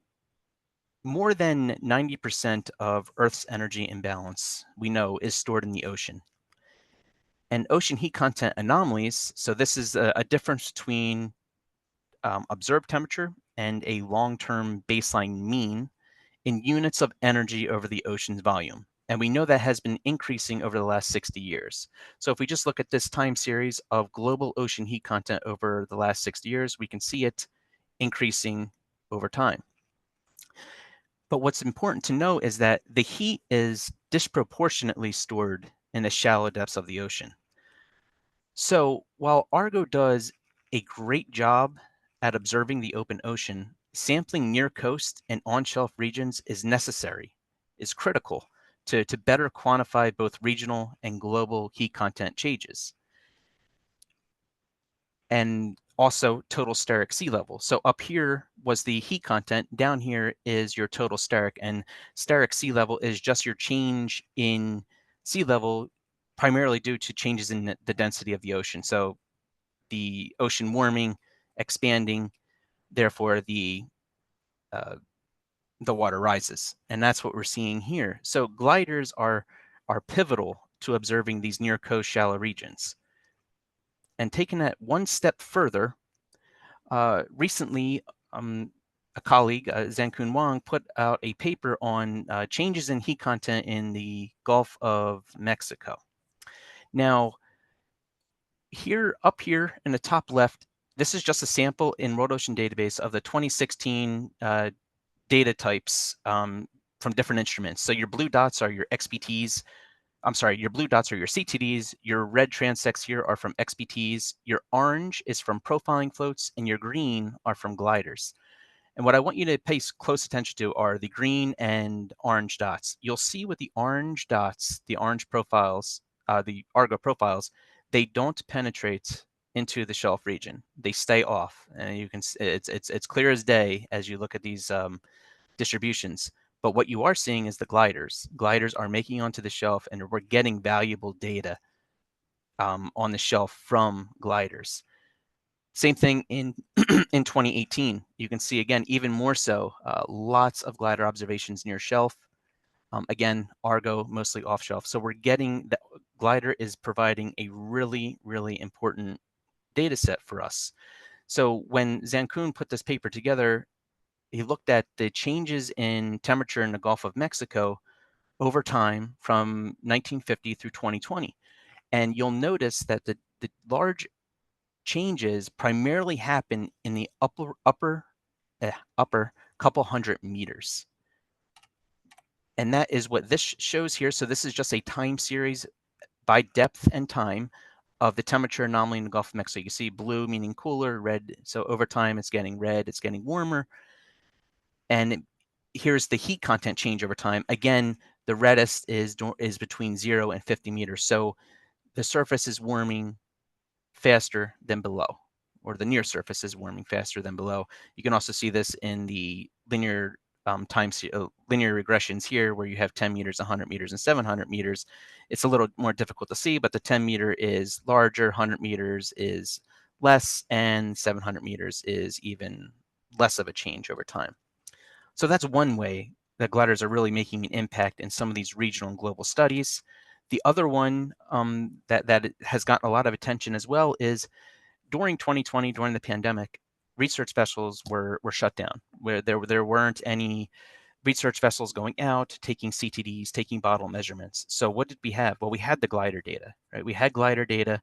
S8: more than 90% of Earth's energy imbalance, we know, is stored in the ocean. And ocean heat content anomalies, so this is a difference between observed temperature and a long-term baseline mean in units of energy over the ocean's volume. And we know that has been increasing over the last 60 years. So if we just look at this time series of global ocean heat content over the last 60 years, we can see it increasing over time. But what's important to know is that the heat is disproportionately stored in the shallow depths of the ocean. So while Argo does a great job at observing the open ocean, sampling near coast and on-shelf regions is necessary, is critical to better quantify both regional and global heat content changes. And also total steric sea level. So up here was the heat content, down here is your total steric, and steric sea level is just your change in sea level primarily due to changes in the density of the ocean. So the ocean warming, expanding, therefore the water rises. And that's what we're seeing here. So gliders are pivotal to observing these near coast shallow regions. And taking that one step further, recently a colleague, Zankun Wang, put out a paper on changes in heat content in the Gulf of Mexico. Now, up here in the top left, this is just a sample in World Ocean Database of the 2016 data types from different instruments. So your blue dots are your XPTs. I'm sorry, your blue dots are your CTDs. Your red transects here are from XPTs. Your orange is from profiling floats, and your green are from gliders. And what I want you to pay close attention to are the green and orange dots. You'll see with the orange dots, the orange profiles, the Argo profiles, they don't penetrate into the shelf region. They stay off, and you can it's clear as day as you look at these distributions. But what you are seeing is the gliders. Gliders are making onto the shelf, and we're getting valuable data on the shelf from gliders. Same thing in in 2018. You can see again, even more so, lots of glider observations near shelf. Again, Argo mostly off shelf. So we're getting the glider is providing a really, really important data set for us. So when Zankun put this paper together, he looked at the changes in temperature in the Gulf of Mexico over time from 1950 through 2020. And you'll notice that the large changes primarily happen in the upper couple hundred meters. And that is what this shows here. So this is just a time series by depth and time of the temperature anomaly in the Gulf of Mexico. You see blue meaning cooler, red. So over time it's getting red, it's getting warmer. And here's the heat content change over time. Again, the reddest is between 0 and 50 meters. So the surface is warming faster than below, or the near surface is warming faster than below. You can also see this in the linear linear regressions here, where you have 10 meters, 100 meters, and 700 meters. It's a little more difficult to see, but the 10 meter is larger, 100 meters is less, and 700 meters is even less of a change over time. So that's one way that gliders are really making an impact in some of these regional and global studies. The other one that has gotten a lot of attention as well is during 2020, during the pandemic, research vessels were shut down, where there weren't any research vessels going out, taking CTDs, taking bottle measurements. So what did we have? Well, we had the glider data, right? We had glider data,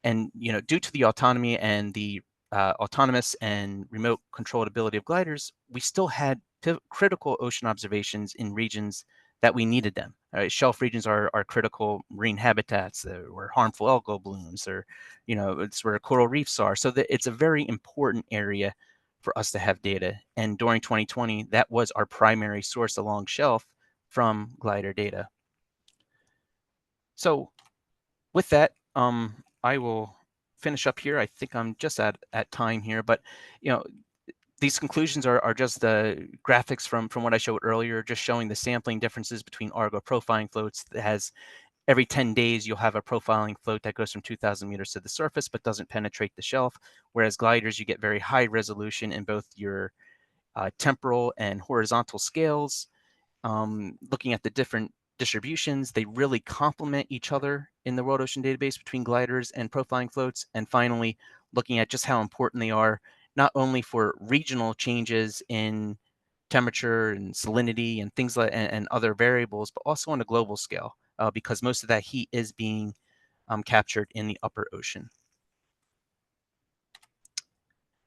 S8: and due to the autonomy and the autonomous and remote controlled ability of gliders, we still had critical ocean observations in regions that we needed them. Right? Shelf regions are critical marine habitats, where harmful algal blooms, or it's where coral reefs are. So it's a very important area for us to have data. And during 2020, that was our primary source along shelf from glider data. So with that, I will finish up here. I think I'm just at time here, but these conclusions are just the graphics from what I showed earlier, just showing the sampling differences between Argo profiling floats. That has every 10 days, you'll have a profiling float that goes from 2,000 meters to the surface, but doesn't penetrate the shelf. Whereas gliders, you get very high resolution in both your temporal and horizontal scales. Looking at the different distributions, they really complement each other in the World Ocean Database between gliders and profiling floats. And finally, looking at just how important they are not only for regional changes in temperature and salinity and things like and other variables, but also on a global scale, because most of that heat is being captured in the upper ocean.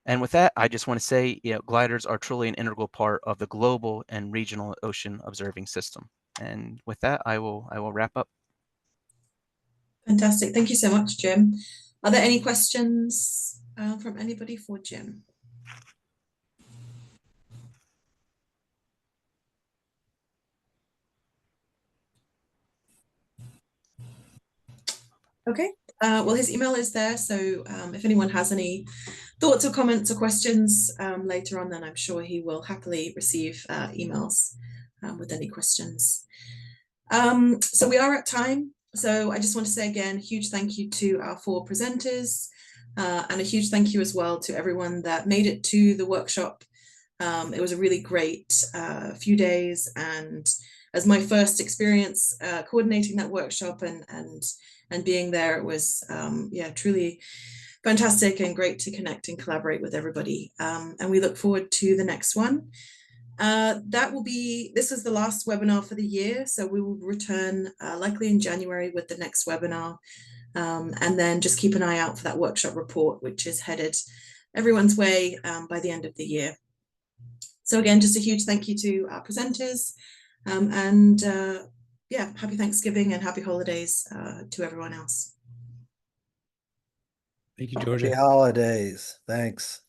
S8: And with that, I just want to say, gliders are truly an integral part of the global and regional ocean observing system. And with that, I will wrap up.
S1: Fantastic. Thank you so much, Jim. Are there any questions from anybody for Jim? Okay, well, his email is there. So if anyone has any thoughts or comments or questions later on, then I'm sure he will happily receive emails with any questions. So we are at time. So I just want to say again, huge thank you to our 4 presenters and a huge thank you as well to everyone that made it to the workshop. It was a really great few days, and as my first experience coordinating that workshop and being there, it was yeah, truly fantastic and great to connect and collaborate with everybody. And we look forward to the next one. This is the last webinar for the year, so we will return likely in January with the next webinar, and then just keep an eye out for that workshop report, which is headed everyone's way by the end of the year. So again, just a huge thank you to our presenters, and yeah, happy Thanksgiving and happy holidays to everyone else.
S7: Thank you, Georgia.
S6: Happy holidays. Thanks.